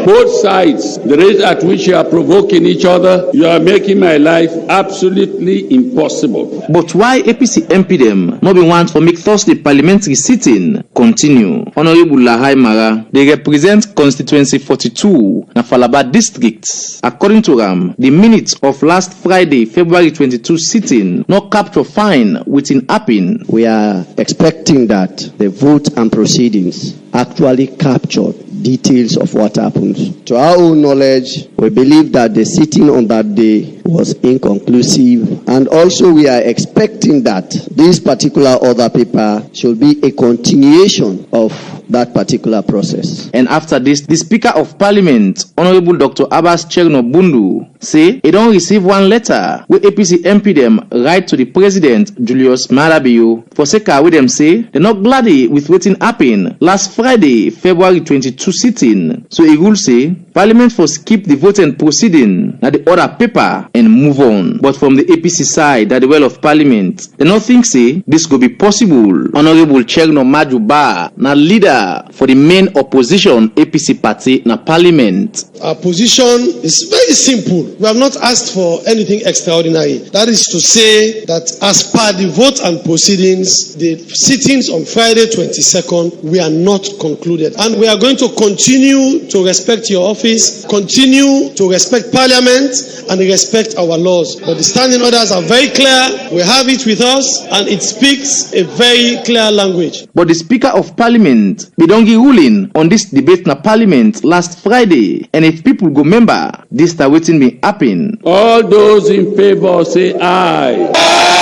Both sides, the rate at which you are provoking each other, you are making my life absolutely impossible. But why APC MP them not be want for make Thursday parliamentary sitting continue? Honorable Lahai Mara, they represent constituency 42 na Falaba district. According to them, the minutes of last Friday, February 22 sitting not capture fine within happen. We are expecting that the vote and proceedings actually captured details of what happened. To our own knowledge, we believe that the sitting on that day was inconclusive, and also we are expecting that this particular order paper should be a continuation of that particular process. And after this, the Speaker of Parliament, Honorable Dr. Abbas Cherno-Bundu, say he don't receive one letter where APC MP them write to the President Julius Maada Bio for sake with them say they're not glad with waiting happen last Friday, February 22 sitting. So he will say Parliament for skip the vote and proceeding na the order paper and move on. But from the APC side, at the well of parliament, they don't think say this could be possible. Honorable Chegno Majuba, na leader for the main opposition APC party na parliament. Our position is very simple. We have not asked for anything extraordinary. That is to say that as per the vote and proceedings, the sittings on Friday 22nd, we are not concluded. And we are going to continue to respect your office, continue to respect Parliament, and respect our laws. But the standing orders are very clear. We have it with us, and it speaks a very clear language. But the Speaker of Parliament, Bidongi ruling on this debate na Parliament last Friday, and if people go remember, this is waiting may happen. All those in favor say aye. Aye.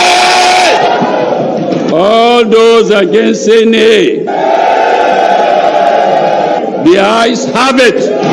All those against say nay. The ayes have it.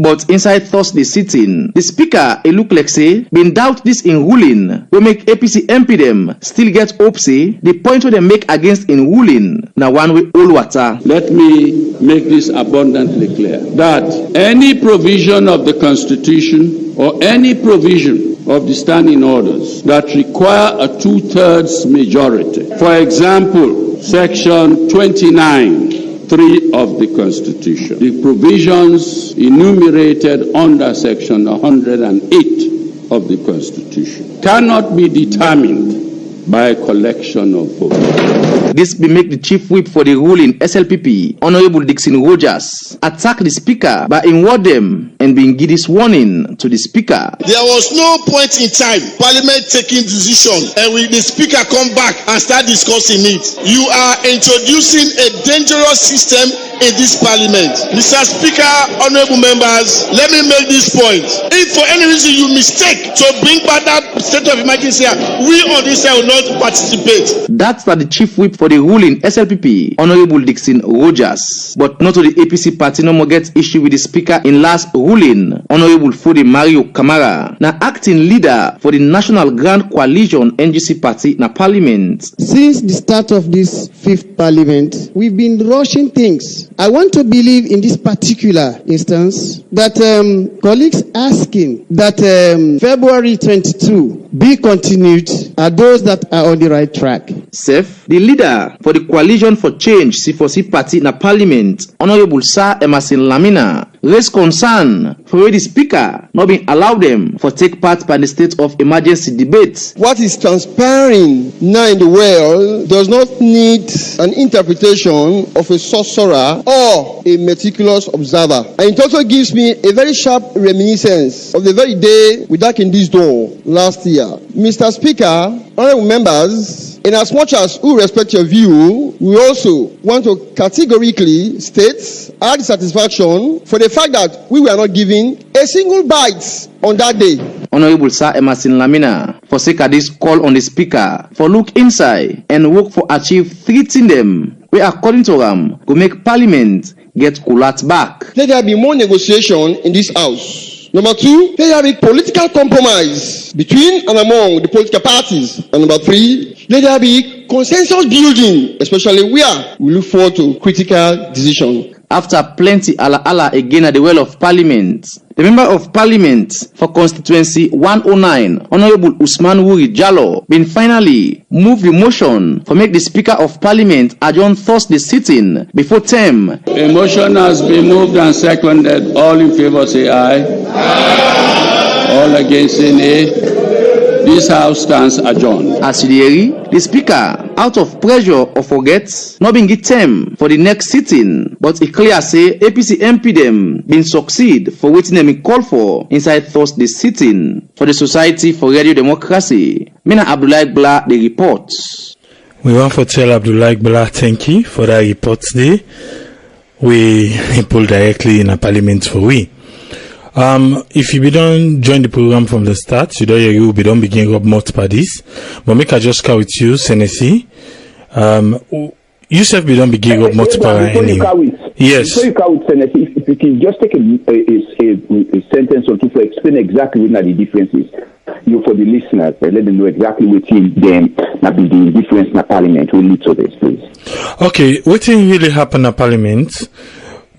But inside Thursday sitting, the speaker, it look like say, been doubt this in ruling, will make APC MP them still get hope say, the point where they make against in ruling, now one way all water. Let me make this abundantly clear, that any provision of the Constitution or any provision of the standing orders that require a 2/3 majority, for example, Section 29, 3 of the Constitution. The provisions enumerated under Section 108 of the Constitution cannot be determined by a collection of votes. This will make the chief whip for the ruling SLPP, Honorable Dixon Rogers, attack the speaker by inward them and being give this warning to the speaker. There was no point in time Parliament taking decision and when the speaker come back and start discussing it. You are introducing a dangerous system in this Parliament. Mr. Speaker, honorable members, let me make this point. If for any reason you mistake to bring back that state of emergency, we on this side will not participate. That's the chief whip for the ruling SLPP, Honorable Dixon Rogers. But not to the APC party no more gets issue with the speaker in last ruling, Honorable Fode Mario Kamara, now acting leader for the National Grand Coalition NGC party na Parliament. Since the start of this 5th Parliament, we've been rushing things. I want to believe in this particular instance that colleagues asking that February 22 be continued are those that are on the right track. Sef, the leader for the Coalition for Change C4C party na Parliament, Honorable Sir Emerson Lamina, raised concern for where the speaker not being allowed them for take part by the state of emergency debate. What is transpiring now in the world does not need an interpretation of a sorcerer or a meticulous observer. And it also gives me a very sharp reminiscence of the very day we darkened this door last year. Mr. Speaker, honorable members, in as much as we respect your view, we also want to categorically state our dissatisfaction for the fact that we were not given a single bite on that day. Honorable Sir Emerson Lamina, for sake of this call on the speaker, for look inside and work for achieve 3 things them, we according to them, to make Parliament get Kulat back. Let there be more negotiation in this house. Number 2, let there be political compromise between and among the political parties. And number 3, let there be consensus building, especially where we look forward to critical decision. After plenty ala again at the well of Parliament, the member of Parliament for constituency 109, Honorable Usman Wuri Jallo, been finally moved the motion for make the Speaker of Parliament adjourn Thursday sitting before term. A motion has been moved and seconded. All in favor say aye. Aye. All against say nay. This house stands adjourned. As the speaker, out of pressure or forget, not being get term for the next sitting, but it clear say APC MP them been succeed for waiting them in call for inside Thursday sitting for the Society for Radio Democracy. Mina Abdullah Bla the reports. We want to tell Abdullah Bla thank you for that report today. We pull directly in a parliament for we. If you don't join the program from the start, you don't begin rub mouth parties. But make I just call with you, Senesi. Yourself we don't begin rub mouth parties anyway. Yes. Before you call with Senesi, if you can just take a sentence or two to explain exactly what the difference is. You for the listeners, let them know exactly what them not be the difference in the parliament will lead to this, please. Okay, what really happened in parliament?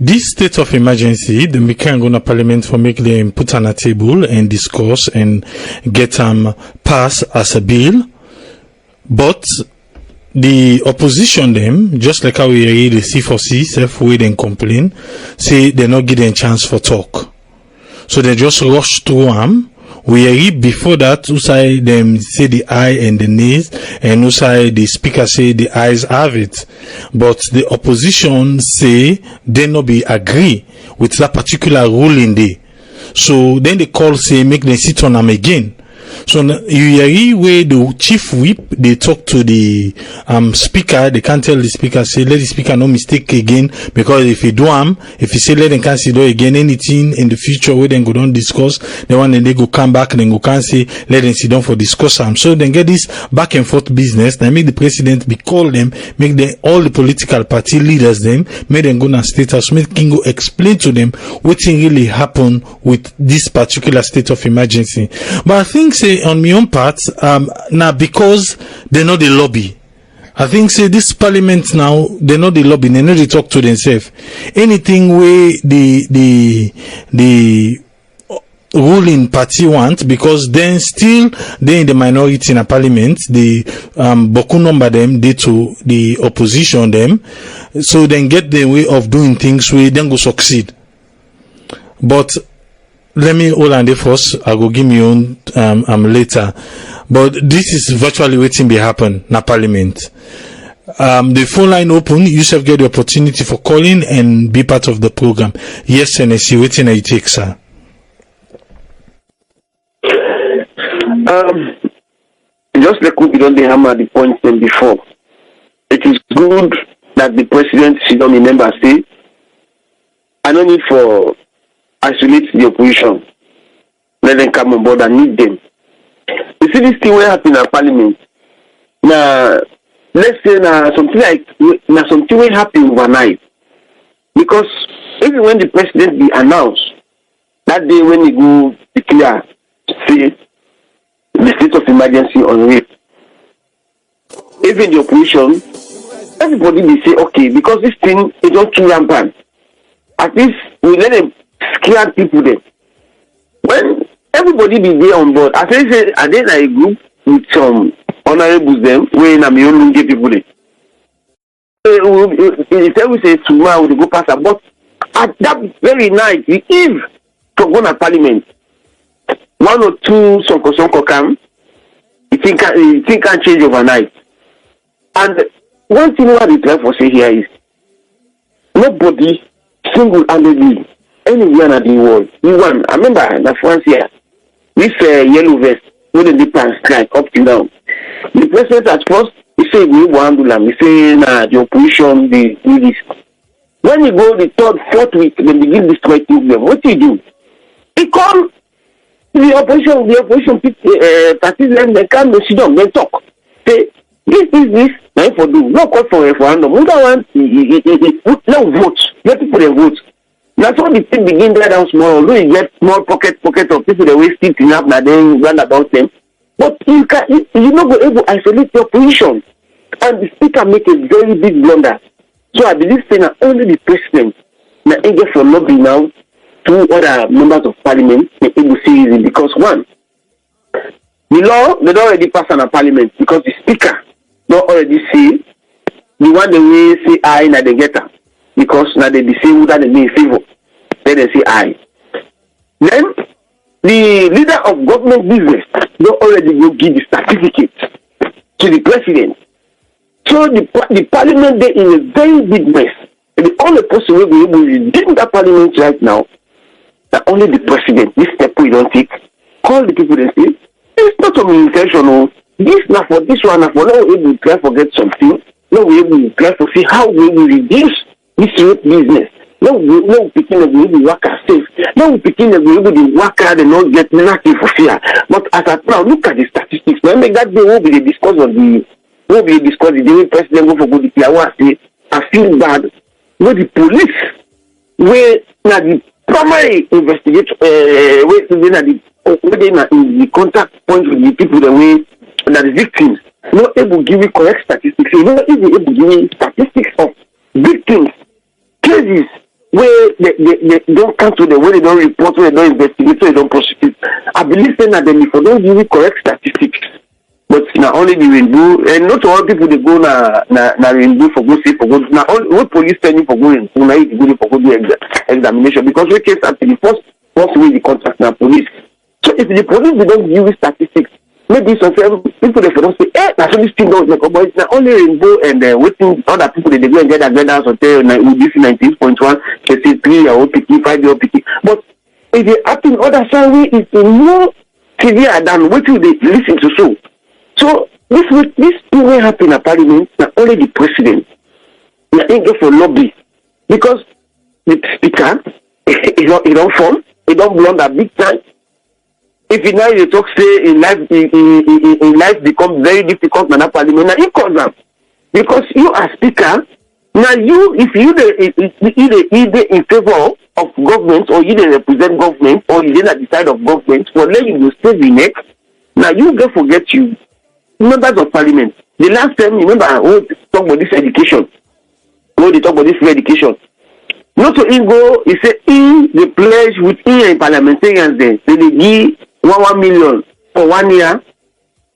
this state of emergency, the we can go to parliament for make them put on a table and discuss and get passed as a bill. But the opposition them, just like how we read the C4C, self-wait and complain, say they're not getting a chance for talk. So they just rush through them. We read before that, Usai them say the aye and the nays, and Usai the speaker say the ayes have it. But the opposition say they not be agree with that particular ruling day. So then they call say make them sit on them again. So you hear where the chief whip they talk to the speaker, they can't tell the speaker say let the speaker no mistake again, because if you do if you say let them consider again anything in the future where then go down discuss, the one then they go come back and then go can say let them sit down for discuss so then get this back and forth business. Then make the president be call them, make them all the political party leaders them, make them go na state house, make King go explain to them what thing really happened with this particular state of emergency. But I think say on my own part, now because they know the lobby. I think say this parliament now, they know the lobby, they know they talk to themselves. Anything where the ruling party want, because then still they in the minority in a parliament, the Boku number them, they to the opposition them, so then get the way of doing things where then go succeed. But let me hold on the first. I will give me own later. But this is virtually waiting to happen na parliament. The phone line open. You should get the opportunity for calling and be part of the program. Yes, NSC waiting at you take, sir. Just like we don't hammer the points them before. It is good that the president sit on the member state. I don't need for isolate the opposition. Let them come on board and need them. You see this thing will happen in parliament. Now, let's say something like something will happen overnight. Because even when the president be announced, that day when he go declare, say the state of emergency on rape, even the opposition, everybody will say okay, because this thing is not too rampant. At least we let them scare people then. When everybody be there on board, I say are they like a group with some honorables them where na me own get people there. Instead we say tomorrow we go pass a, but at that very night, the eve to go to parliament, one or two sonko come, you think can change overnight. And one thing what they try for say here is nobody single-handedly anywhere in the world. You want, I remember in France here, this yellow vest, with the pants strike up to down. The president at first, he said, we will handle them. He said, nah, the opposition, they do this. When you go the third, fourth week, they begin destroying them. What do you do? He call the opposition parties, they come, they sit down, they talk. Say, this, now for do. No call for referendum. We don't want, no vote. Let people vote. That's how the thing begin there down small. Although you get small pocket of people that waste it enough, now then run about them. But you not go able to isolate your position. And the speaker make a very big blunder. So I believe saying that only the president now able for lobby now to other members of parliament may able to see it, because one, the law they don't already pass on a parliament because the speaker don't already say the one they will say aye na they get her. Because now they say who that they be in favor. Then they say aye. Then the leader of government business don't already go give the certificate to the president. So the parliament there is a very big mess. And the only person who will be able to redeem that parliament right now, that only the president. This step we don't take. Call the people and say, it's not on intentional. This now for this one, now for now we will try to forget something. Now we will try to see how we will reduce this rape business. Now we picking up the worker safe. Now we picking up the worker they not get nothing for fear. But as at now, look at the statistics. Now make that day will be the discuss of the day when president go for go declare say I feel bad. Where the police where now the primary investigation where they na in the contact point with the people the way that the victims not able to give you correct statistics. Not even able to give you statistics of victims, cases where they don't come to the way they don't report, where they don't investigate, where they don't prosecute. I believe that them if they don't give you correct statistics, but now only the rainbow, and not all people they go na rainbow for go see for go. Now all police tell you for going, now you go for go do examination because we case at the first way the contact now police. So if the police they don't give you statistics, maybe some people they don't say, that's only still don't like, but it's not only rainbow and waiting other people they go and get agreements or tell this 19.1, they say 3-year-old picking, 5-year-old picking. But if they happen other side, it's more severe than what they listen to so. So this thing will happen at Parliament, not only the president, not go for lobby, because the speaker, he don't fall, he don't blunder big time. If you now you talk say in life becomes very difficult in Parliament, now you cause them because you are speaker. Now you, if you either in favor of government or you represent government or you at the side of government, for then you will stay the neck. Now you go forget you. Members of Parliament. The last time, remember, we talk about this education. When they talk about this free education. Not to go, he said, in the pledge with parliamentarians there, they give 1 million for 1 year.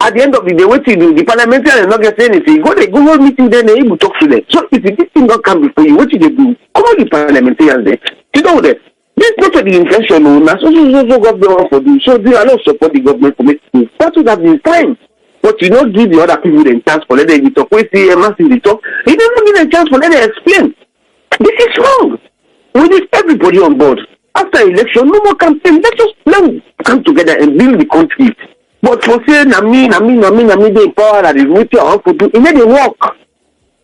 At the end of the day, what you do, the parliamentarians not get anything. Go to the Google meeting, then they will talk to them. So if this thing don't come before you, what you do? Call the parliamentarians there. You know that. This is not the intention, no. So government for do. So they are not support the government for making. That would have been time. But you don't give the other people the chance for let them talk. We see a massive talk. You don't give them a chance for let them explain. This is wrong. We need everybody on board. After election, no more campaign. Let's just come together and build the country. But for saying, I mean, the power that is with you, it may work.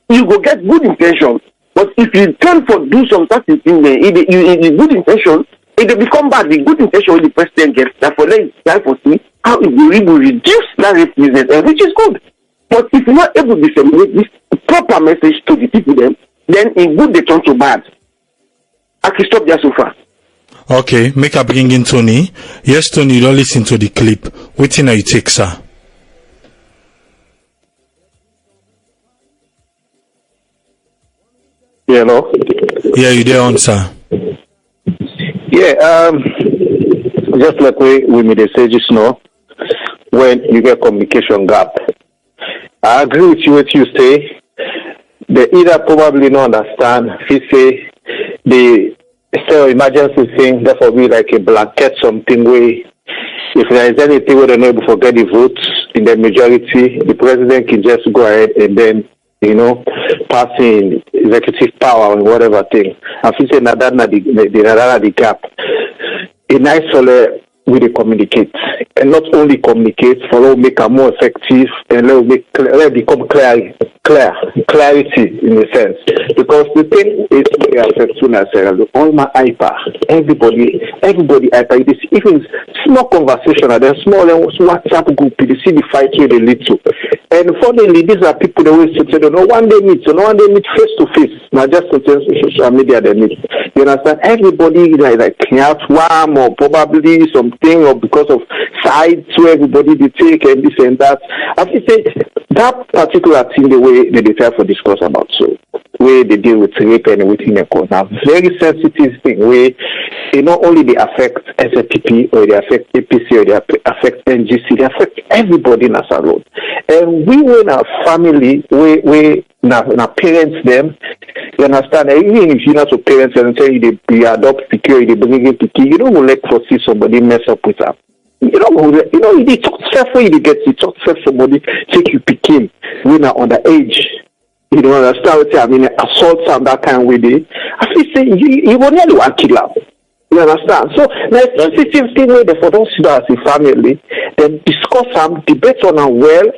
You go get good intention. But if you turn for do some certain thing, the good intention, it will become bad. The good intention the president gets, therefore let it for see how it will reduce that represent, which is good. But if you're not able to disseminate this proper message to the people then in good they turn to bad. I can stop there so far. Okay, make a bring in Tony. Yes, Tony, you don't listen to the clip. What thing are you take, sir? Yeah, hello? Yeah, you there on, sir? Yeah, just like we made a say just now, when you get communication gap. I agree with you what you say. They either probably don't understand if you say the state of emergency thing, therefore be like a blanket something where if there is anything where they're not able to forget the votes in the majority, the president can just go ahead and then, passing executive power and whatever thing. I feel say that's the gap. In isolate, we communicate, and not only communicate, for make it more effective and let become clarity in a sense. Because the thing is, we affect all my hyper, everybody hyper. This even small conversation, there's small WhatsApp group. You see the fight where they lead to, and finally, these are people that will say, no one day meet, so no one day meet face to face. Not just on social media they meet. You understand? Everybody like have one or probably something, or because of sides where everybody they take and this and that. I have to say that particular thing, the way they try to discuss about, so where they deal with rape and everything, now very sensitive thing where not only they affect SFPP or they affect APC or they affect NGC, they affect everybody in Nassau Road. And we were in our family, we now parents them, you understand? Even if you're not a parents and tell you they adopt PK, they bring in PK, you don't let for see somebody mess up with them. You they talk self where you get you talk self somebody take you PK when are underage. You don't understand what I mean? Assault and that kind of way. I feel say you will nearly want to kill them. You understand? So now it's sensitive thing where they for don't sit down as a family, then discuss them, debate on them well.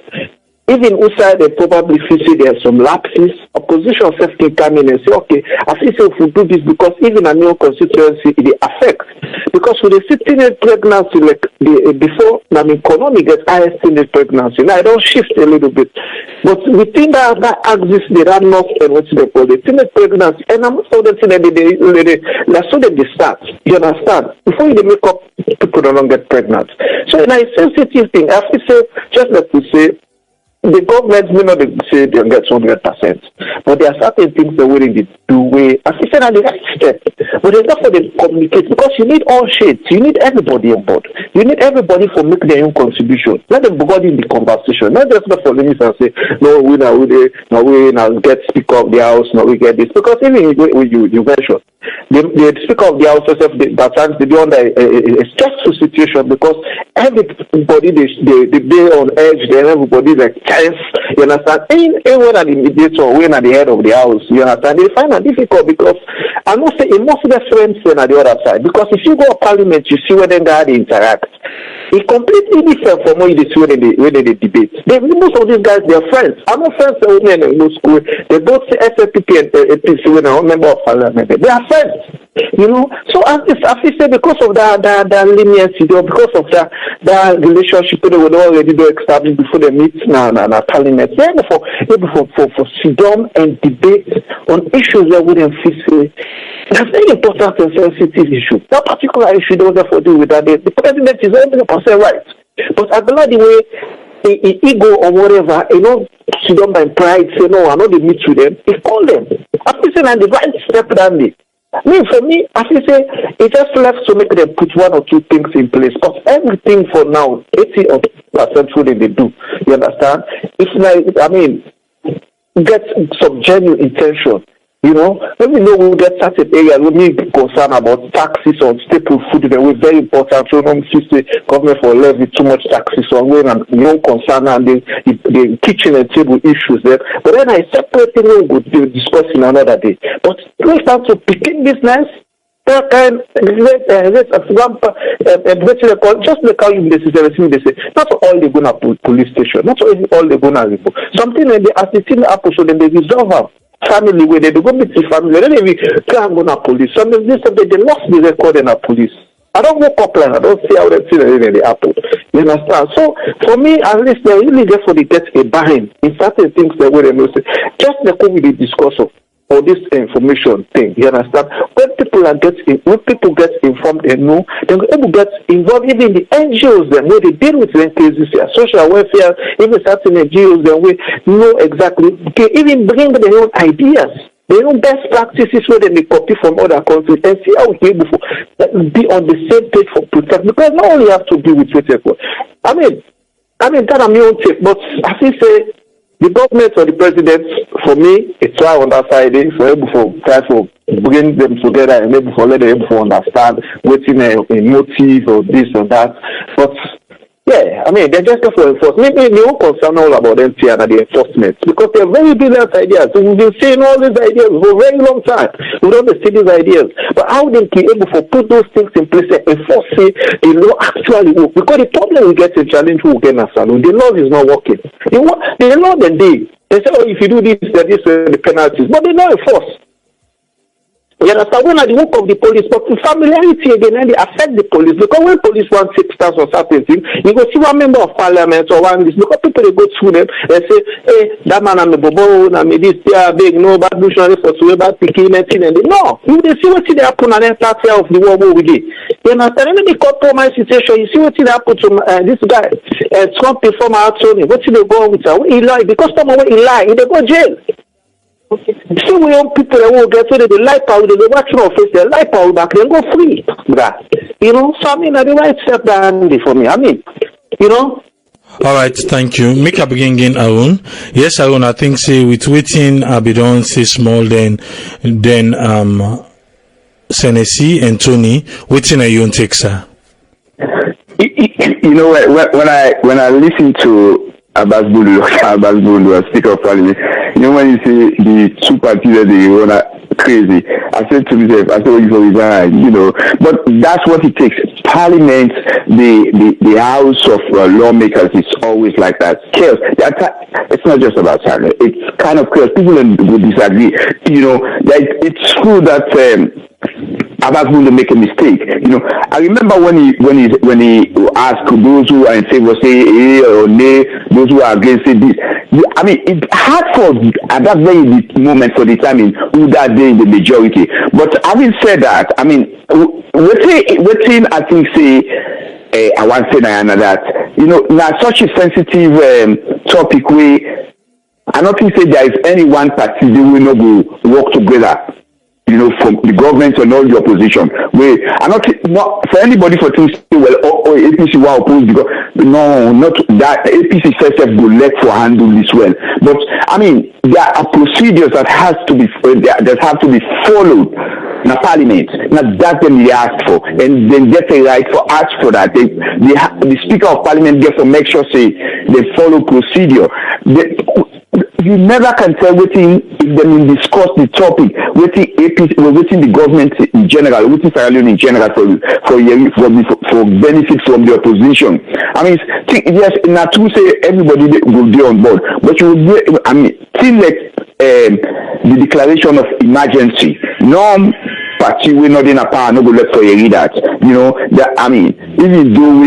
Even outside, they probably feel say there are some lapses. Opposition self can come in and say, okay, I feel say if we do this because even a new constituency, it affects. Because with the teenage pregnancy, like before, Konomi gets highest teenage pregnancy. Now, I don't shift a little bit. But within that axis, they run off and what they call the teenage pregnancy. And I'm so that that's so they start. You understand? Before they make up, people don't get pregnant. So, it's a sensitive thing. I feel say, just like we say, the government may not say they'll get 100%, but there are certain things they're willing to do where, as you said, are the right step. But there's not for them to communicate, because you need all shades. You need everybody on board. You need everybody for make their own contribution. Let them go in the conversation. Not just for limits and say, no, we now get speak of the house, no, we get this. Because even you mentioned, the speaker of the house that times they be under a stressful situation, because everybody they on edge, then everybody like tense. You understand? Even at the mediator, when at the head of the house, you understand? They find it difficult, because I must say, most of the friends then at the other side. Because if you go to parliament, you see where they interact. It's completely different from what you see when they debate. Most of these guys, they're friends. I'm not friends with men in school. They both say SFPP and APC when I'm a member of parliament. They are friends. You know, so as you say, because of that leniency, or because of that relationship they would already do established before they meet now parliament, they're able for sit down and debate on issues that wouldn't feel. That's very important and sensitive issue. That particular issue, they therefore deal with that. The president is 100% right, but I believe the way the ego or whatever, sit down by pride, say no, I know they meet with them. He call them. After saying and the right step down there. For me, as you say, it just left to make them put one or two things in place. Because everything for now, 80% what they do. You understand? It's get some genuine intention. When we know we'll get certain areas, we need concern about taxes on staple food. They were very important. So don't see the government for levy too much taxes on when and no concern and the kitchen and table issues there. But then I separate thing we would discuss in another day. But when it comes to picking business, that kind just like how you say, not all they go to police station, not all they go to something like as the thing happens, so then they resolve them. Family where they go meet the family, then we can't go to police. Sometimes they lost the record in the police. I don't walk up like I don't see how they see in the apple. You understand? So for me, at least they really just for they get a behind in certain things that way they know say. Just the COVID discuss of or this information thing. You understand? When people get informed and know, they will able to get involved even in the NGOs then where they deal with their cases, social welfare, even certain NGOs then we know exactly, they even bring their own ideas, their own best practices where they may copy from other countries and see how we be able to be on the same page for protect, because not only have to deal with whatever. I mean that I'm your own take, but as you say, the government or the president, for me, it's try on that side, for able to try to bring them together and able to let them able to understand what's in a motive or this or that. But yeah, they're just for enforcement. Maybe they won't concern all about MTN and the enforcement because they're very brilliant ideas. So we've been saying all these ideas for a very long time. We don't see these ideas. But how they be able to put those things in place and enforce it, the law actually work? Because the problem we get in challenge we get in a salon, the law is not working. The law then they say, oh, if you do this, then this the penalties. But they don't enforce. You understand? When at the work of the police, but the familiarity again, and they affect the police. Because when police want 6 stars or certain things, you go see one member of parliament or one this, because people they go through them and say, hey, that man I'm a bobo, I'm a this, big, no bad missionary for so bad picking and thing. No, you they see what they happen and then start of the war we did. You understand? And then they compromise situation, you see what they happen to this guy, Trump performer attorney, what they go on with her? He lied, because someone he lied, they go jail. So we young people that will get so they like power, they watch your face, they like power back, they go free. So the right step down for me. All right, thank you. Make up again, Arun. Yes, Arun, I think say with waiting I be done say small then Senesi and Tony, waiting a you take, sir. When I listen to Abbas Bulu, Speaker of Parliament, when you say the two parties that they run crazy, I said to myself, I said, well, you resign, but that's what it takes. Parliament, the house of lawmakers is always like that. Chaos. It's not just about silence. It's kind of chaos. People will disagree. It's true that Abbas Bulu make a mistake. I remember when he asked those who are in favor say A or nay, those who are against say this. It's hard for at that very moment for determining who that day the majority. But having said that, waiting I think say I want to say that, now such a sensitive topic where I don't think say there is any one party that will not go work together, from the government and all the opposition. I not for anybody for to say, well, APC will oppose because no, not that APC first will let for handle this well. But I mean, there are procedures that have to be followed in the parliament. Now that's them they ask for, and then get a right for ask for that. The speaker of parliament get to make sure say they follow procedure. You never can tell waiting if them discuss the topic, waiting APC, waiting the government in general, waiting Sierra Leone in general for benefit from the opposition. I mean, yes, not to say everybody will be on board, but you will be, I mean, till the declaration of emergency. No party will not in a power, no go let for you that. That I mean, even though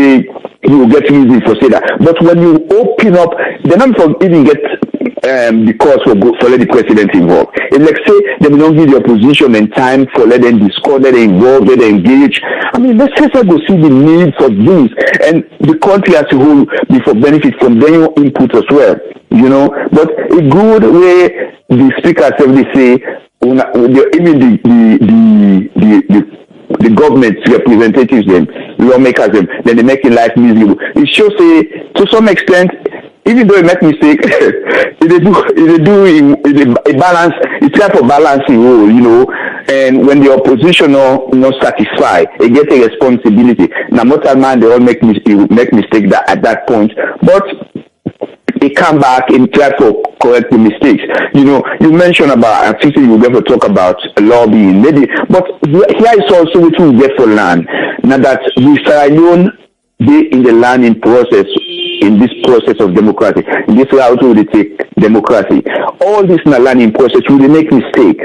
you will get reason for say that, but when you open up, they're not for even get the cause for let the president involved. It's like say they will not give the opposition and time for let them discuss, let them involve, let them engage. I mean, let's just go see the need for this, and the country as a whole be for benefit from their input as well. But a good way the speakers every say, even the government representatives, them lawmakers, them then they making life miserable. It shows say to some extent. Even though it make mistake, it do a balance. It's kind of balancing role, And when the opposition not satisfied, they get a responsibility. Now, most of man they all make mistake that at that point, but they come back and try to correct the mistakes. You mentioned about, I think you were going to talk about lobbying, maybe, but here is also what we get for land. Now that we Sierra Leone be in the learning process. In this process of democracy, in this route we take democracy. All this in the learning process, we make mistake.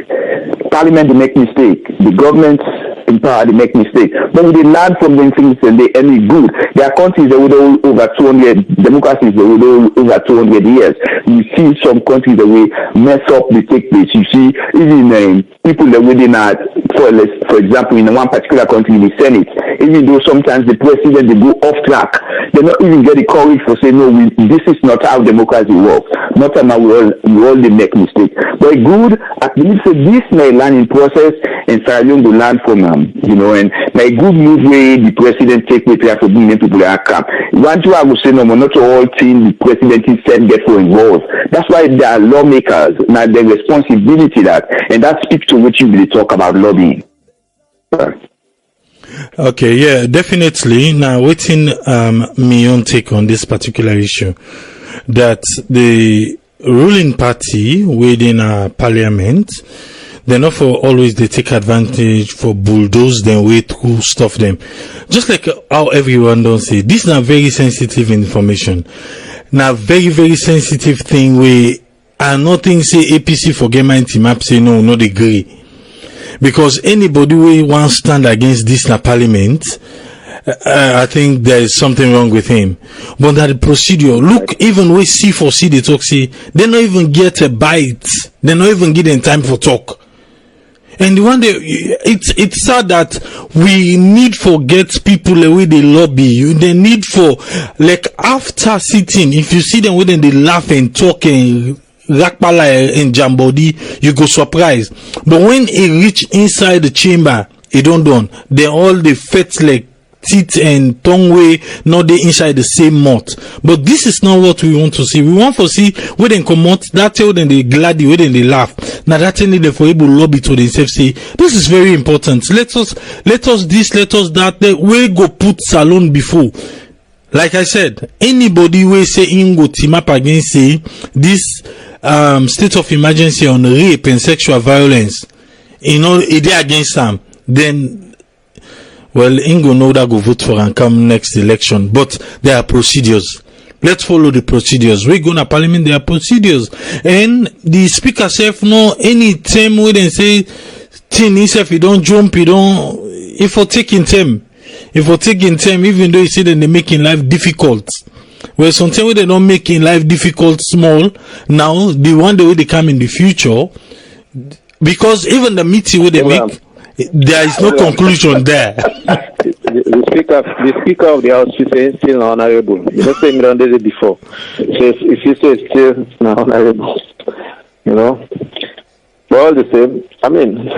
Parliament they make mistake. The government in power they make mistake. But we learn from them things and they any good. There are countries that would all over 200 democracies that would all over 200 years. You see some countries that we mess up the take place. You see even people that within for example in one particular country in the Senate, even though sometimes the president they go off track, they not even get the courage for saying no, this is not how democracy works. Not how we all make mistakes. But good, at least this may learning process and Sierra Leone will learn from and a good move way the president take with to bring people that come. One two I would say no, not all team the president said get for involved. That's why there are lawmakers now their responsibility that, and that speaks to what you really talk about lobbying. Okay, yeah, definitely. Now, waiting me on take on this particular issue, that the ruling party within parliament, they're not for always they take advantage for bulldoze them way to stuff them. Just like how everyone don't say, this is a very sensitive information. Now, very, very sensitive thing where nothing say APC for game team up say no, not agree. Because anybody who wants to stand against this in parliament, I think there is something wrong with him. But that the procedure, look, even with C4C, they talk, see, they don't even get a bite. They don't even get in time for talk. And the one day, it's sad that we need for get people away they lobby you. They need for, like, after sitting, if you see them when they laugh and talk and Rakpala and Jambodi, you go surprised. But when it reach inside the chamber, it don't done. They all the fat like teeth and tongue way, not they inside the same mouth. But this is not what we want to see. We want to see where they come out, that tell them they gladdy, where they laugh. Now that any they for able lobby to themselves say, this is very important. Let us this, let us that. We go put Salon before. Like I said, anybody will say in go team up against say this state of emergency on rape and sexual violence, it against them, then well, Ingo know that go vote for and come next election. But there are procedures. Let's follow the procedures. We go to parliament, there are procedures. And the speaker self know any time when they say thing himself, he don't jump, if for taking time, even though you see that they're making life difficult. Well, sometimes when they don't making life difficult small, now the one the way they come in the future, because even the meeting where they make, There is no conclusion there. The speaker of the House is saying still not honorable. You know, saying it the day before. So if you say still not honorable, you know. But all the same, I mean.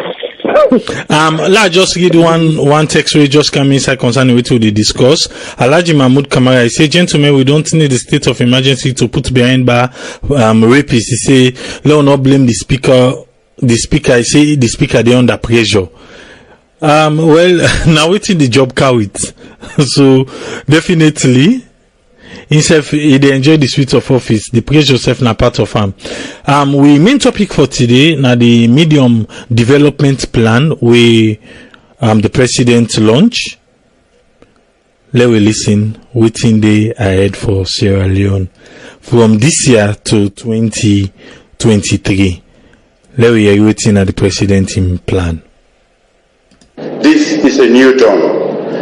Let's just read one text we just come inside concerning which we discuss. Alhaji Mahmoud Kamara, he say, gentlemen, we don't need the state of emergency to put behind bar rapists. He say, let not blame the speaker. The speaker, he say, the speaker they under pressure. Well, now waiting the job carried. So definitely himself he enjoy the sweets of office. The pressure self na part of him. We main topic for today now the medium development plan we the president launch. Let we listen waiting day ahead for Sierra Leone from this year to 2023. Let we hear waiting at the president in plan. This is a new dawn,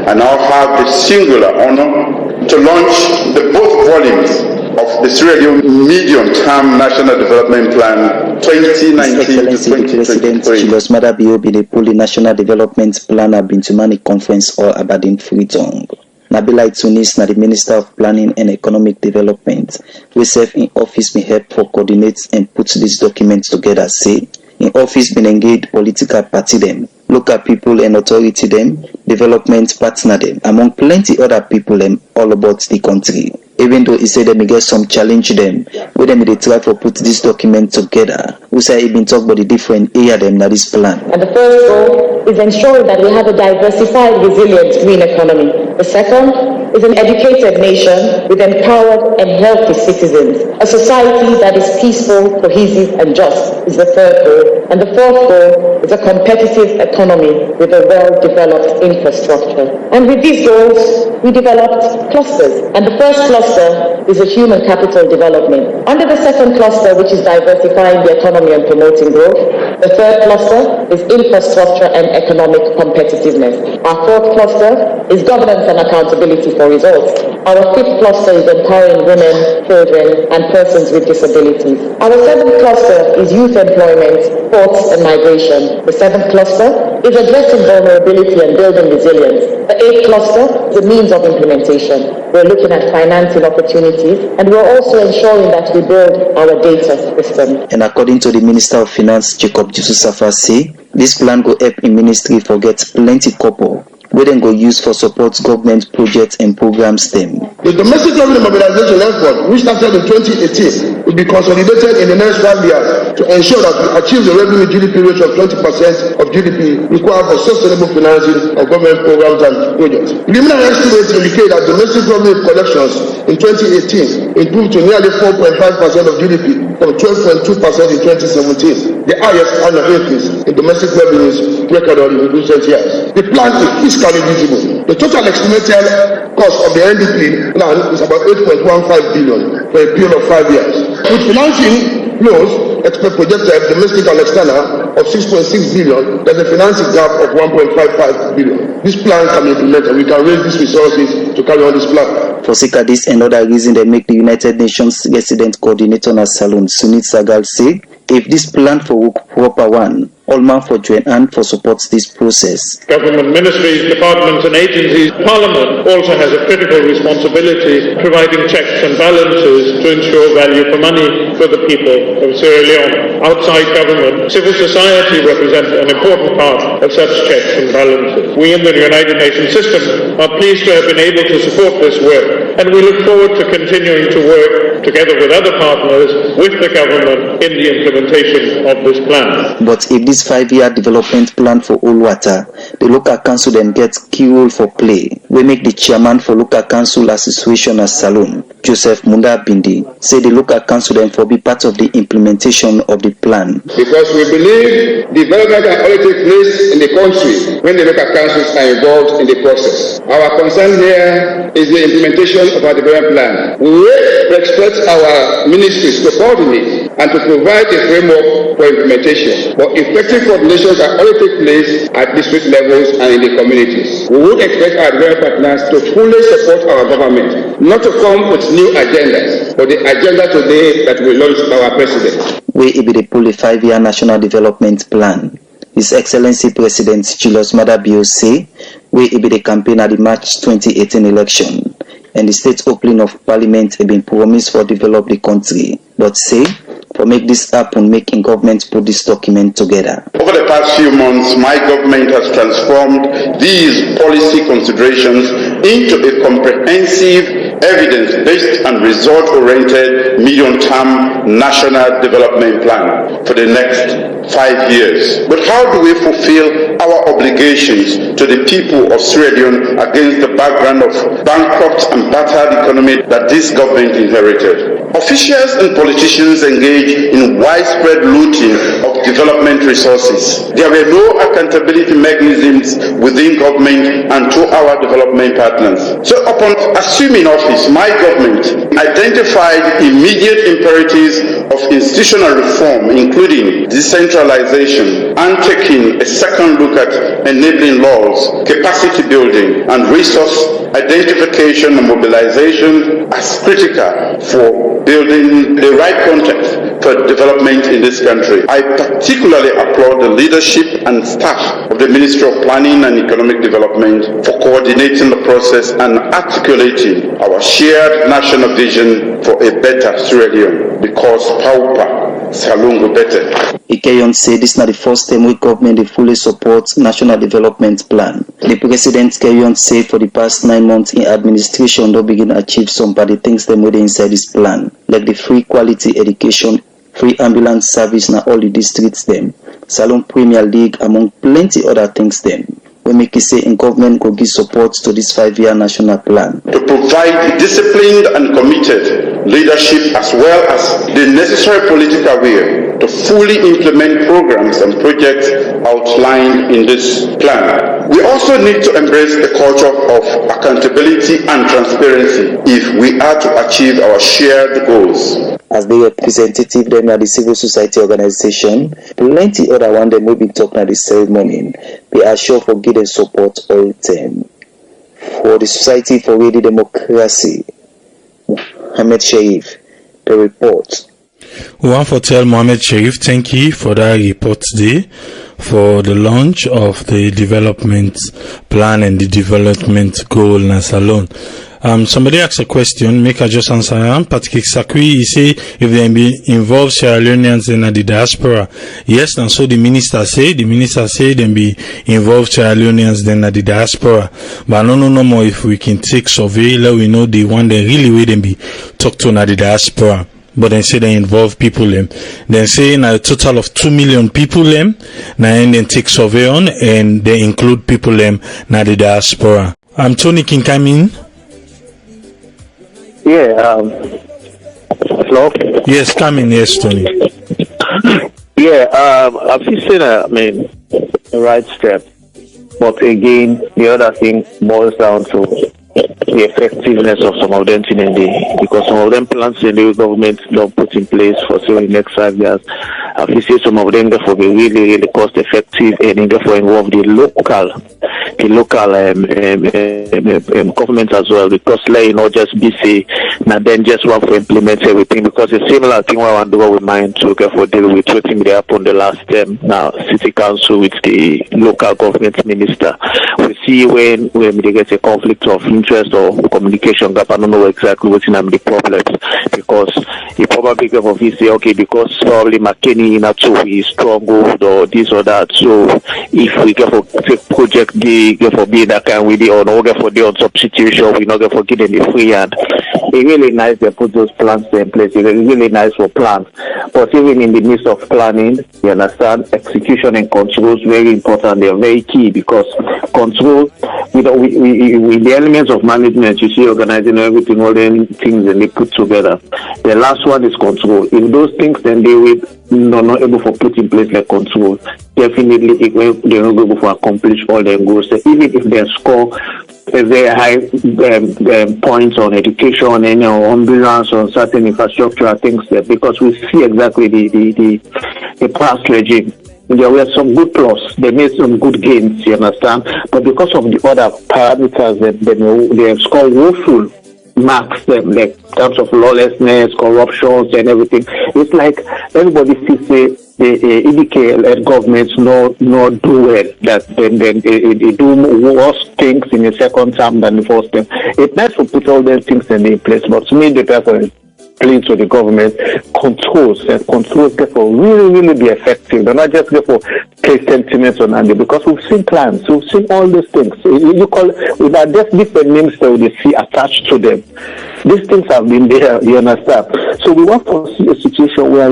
and I'll have the singular honor to launch the both volumes of the Sierra Leone Medium-Term National Development Plan 2019-2023. President Julius Maada Bio be the Poli National Development Plan Bintumani Conference or Aberdeen Freetong. Nabila Tunis na the Minister of Planning and Economic Development. We serve in office may help for coordinate and put these documents together. Say in office been engaged political party them, local people and authority them, development partner them, among plenty other people them all about the country. Even though he said they may get some challenge them, where they may try to put this document together. We say he been talk about the different area them that is plan. And the first goal is ensuring that we have a diversified, resilient green economy. The second is an educated nation with empowered and healthy citizens. A society that is peaceful, cohesive and just is the third goal. And the fourth goal is a competitive economy with a well-developed infrastructure. And with these goals, we developed clusters. And the first cluster is a human capital development. Under the second cluster, which is diversifying the economy and promoting growth, the third cluster is infrastructure and economic competitiveness. Our fourth cluster is governance and accountability for results. Our fifth cluster is empowering women, children, and persons with disabilities. Our seventh cluster is youth employment, ports, and migration. The seventh cluster is addressing vulnerability and building resilience. The eighth cluster is the means of implementation. We're looking at financing opportunities, and we're also ensuring that we build our data system. And according to the Minister of Finance, Jacob Jususafa, say this plan go help in ministry forget plenty couple we then go use for support government projects and programs them. The domestic revenue mobilization effort, which started in 2018, will be consolidated in the next 5 years to ensure that we achieve the revenue GDP ratio of 20% of GDP required for sustainable financing of government programs and projects. Preliminary estimates indicate that domestic revenue collections in 2018 improved to nearly 4.5% of GDP from 12.2% in 2017, the highest annual increase in domestic revenues recorded in recent years. The plan is fiscally visible. The total estimated cost of the NDP plan is about 8.15 billion for a period of 5 years. With financing flows expect projected domestic and external of 6.6 billion, there's a financing gap of 1.55 billion. This plan can be implemented. We can raise these resources to carry on this plan. For sake of this and other reason, they make the United Nations Resident Coordinator na Salon, Sunit Sagal, say if this plan for work proper one, all man for join and for support this process. Government ministries, departments and agencies, Parliament also has a critical responsibility providing checks and balances to ensure value for money for the people of Sierra Leone. Outside government, civil society represents an important part of such checks and balances. We in the United Nations system are pleased to have been able to support this work, and we look forward to continuing to work together with other partners with the government in the implementation of this plan. But if this 5-year development plan for all water, the local council then gets key role for play. We make the chairman for local council association as Salon, Joseph Munda Bindi, say the local council then for be part of the implementation of the plan. Because we believe development can only take place in the country when the local councils are involved in the process. Our concern here is the implementation of our development plan. We expect our ministries to coordinate and to provide a framework for implementation. But effective coordination can only take place at district levels and in the communities. We would expect our development partners to fully support our government, not to come with new agendas, but the agenda today that we launched by our president. We be the 5-year national development plan. The His Excellency President Julius Maada Bio say, where he be the campaign at the March 2018 election, and the state opening of parliament have been promised for develop the country, but say, for make this happen, making government put this document together. Over the past few months, my government has transformed these policy considerations into a comprehensive, evidence-based and result-oriented medium-term national development plan for the next 5 years. But how do we fulfill our obligations to the people of Sierra Leone against the background of bankrupt and battered economy that this government inherited? Officials and politicians engage in widespread looting of development resources. There were no accountability mechanisms within government and to our development partners. So upon assuming office, my government identified immediate imperatives of institutional reform, including decentralization, and taking a second look at enabling laws, capacity building, and resource identification and mobilization as critical for building the right context for development in this country. I particularly applaud the leadership and staff of the Ministry of Planning and Economic Development for coordinating the process and articulating our shared national vision for a better Sierra Leone, because Paupa Salungu better. Ikeyon said this is not the first time we government they fully support National Development Plan. The President Keyon said for the past 9 months in administration they begin to achieve some of the things they made inside this plan, like the free quality education, free ambulance service in all the districts them, Salon Premier League, among plenty other things them. We make it say in government go give support to this 5-year national plan. To provide disciplined and committed leadership as well as the necessary political will to fully implement programs and projects outlined in this plan. We also need to embrace a culture of accountability and transparency if we are to achieve our shared goals. As the representative them at the civil society organization, plenty other one them will be talking at the ceremony. They are sure for getting support all the time. For the Society for Radio Democracy, Mohammed Sharif, the report. We want to tell Mohammed Sharif, thank you for that report today, for the launch of the development plan and the development goal in Salon. Somebody asked a question, make I just answer. Patrick Sakwi, he say if they be involved Sierra Leoneans in the diaspora. Yes, and so the minister say they be involved Sierra Leoneans in the diaspora. But I don't know more if we can take survey, let we know the one that really way them be talk to the diaspora. But then say they involve people them. Then say a total of 2 million people them. Now and then take survey on and they include people them na the diaspora. Tony can come in. Yeah, hello? Yes, come in, yes, Tony. Yeah, I've just seen the right step. But again, the other thing boils down to the effectiveness of some of them in the, because some of them plans the new government don't put in place for the next 5 years. I've seen some of them therefore be really cost effective and therefore involve the local government as well, because like not just BC now then just want to implement everything, because a similar thing I want to do with mine to for deal with what they happened the last term now city council with the local government minister. We see when they get a conflict of interest or communication gap, I don't know exactly what's in the problems, because he probably go for say okay, because probably McKinney in to is stronghold or this or that, so if we get for take project the get for being that kind with the or no get for the on top situation, we not get for getting the free hand. It's really nice they put those plans in place. It's really nice for plans, but even in the midst of planning, you understand, execution and control is very important. They're very key, because control with the elements of management, you see organizing everything, all the things that they put together. The last one is control. If those things then they will not able to put in place like control, definitely they're not able to accomplish all their goals. So even if they score a very high points on education and ambulance on certain infrastructure things there, because we see exactly the past regime. There were some good plus, they made some good gains, you understand, but because of the other parameters that they have scored woeful marks them, like in terms of lawlessness, corruptions and everything. It's like everybody sees EDK governments not do well, that then they do worse things in the second term than the first term. It's nice to put all those things in place, but to me, the person pleads with the government controls therefore really be effective. They're not just there for play sentiments on Andy, because we've seen plans, we've seen all these things. You call without just different names that we see attached to them. These things have been there, you understand? So we want to see a situation where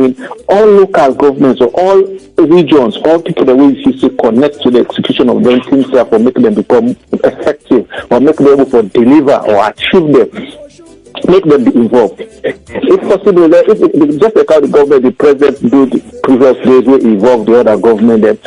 all local governments or all regions, all people that we see connect to the execution of them things for making them become effective or make them able to deliver or achieve them. Make them be involved. If possible, just like how the government, the president do the previous days, we involve the other government. Then,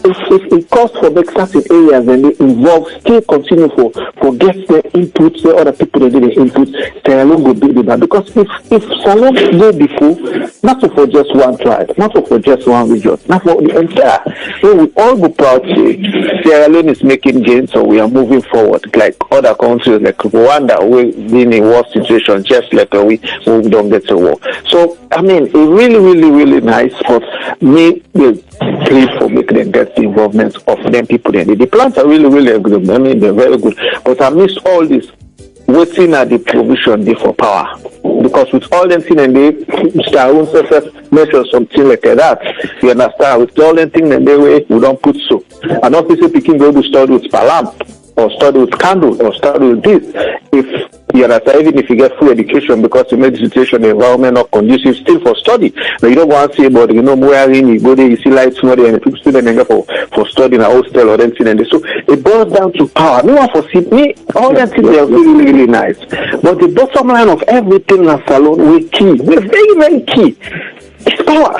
if it calls for make certain areas, then they involve, still continue for get the input, the other people that do the input, Salone will be there. Because if Salone go before, not for just one tribe, not for just one region, not for the entire, so we all be proud to say Sierra Leone is making gains, so we are moving forward, like other countries like Rwanda, we're in a worse situation. Just like we don't get to war. So I mean, it's really nice. But me, please for making them get the involvement of them people. There, the plans are really good. I mean, they're very good. But I miss all this waiting at the provision day for power, because with all them things and they start own measure something like that. You understand? With all them things and they way we don't put so. And not people picking go to study with palamp or study with candle or study with this. If you understand, even if you get free education because you made the situation, the environment not conducive still for study. Now you don't want to say about where you go there, you see lights and people still then for studying a hostel or anything and so it boils down to power. Me want for see me all that things are really nice. But the bottom line of everything in Salone we key. We're very key. It's power.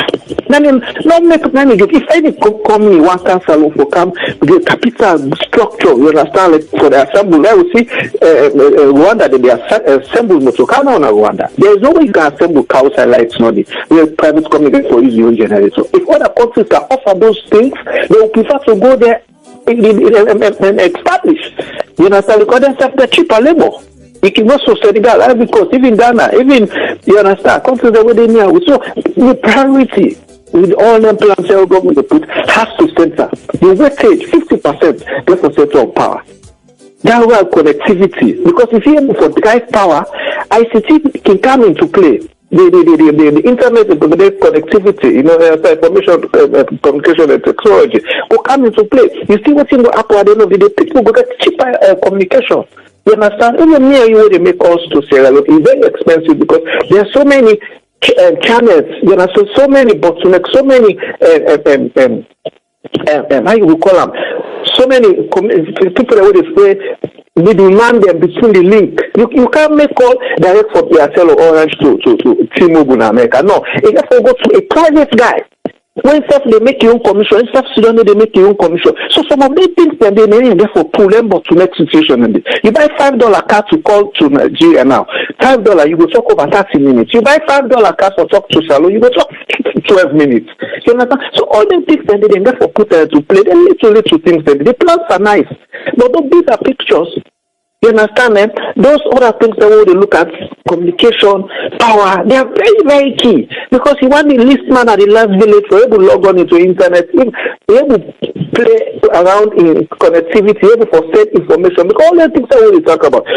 Not make money. If any company wants to Salone for come the capital structure, you understand, like for the assembly, I will see Rwanda they assemble Motokana on Rwanda. There is no way you can assemble cows and lights, not it. We have private company for use your own generator. If other countries can offer those things, they will prefer to go there and establish. You understand, because they have the cheaper labor. You can also Senegal, Ivory Coast, even Ghana, even, you understand, countries that were near. So the priority with all the plans the government put has to center the weightage 50% just for center of power. That way connectivity, because if you for drive power, ICT can come into play. The internet and the connectivity, information, communication and technology will come into play. You see what's in the app at the end of the day, people will get cheaper communication. You understand? Even near you, they make calls to Sierra Leone. It's very expensive because there are so many channels. You know, so many bottlenecks, so many how you call them? So many people that would say we demand them between the link. You can't make call direct from Airtel or Orange to T-Mobile in America. No, you have to go to a private guy. When stuff they make your own commission, when stuff Sudan they make your own commission. So some of these things that they may therefore pull them but to next situation. You buy $5 card to call to Nigeria now. $5 you go talk over 30 minutes. You buy $5 card for talk to Salone, you go talk 12 minutes. You understand? So all them things that they therefore put to play, the little things that the plans are nice. But those bigger pictures, you understand, eh? Those other things that we look at, communication, power, they are very key. Because you want the least man at the last village for able to log on into internet, able to play around in connectivity, able to set information. Because all the things that we talk about,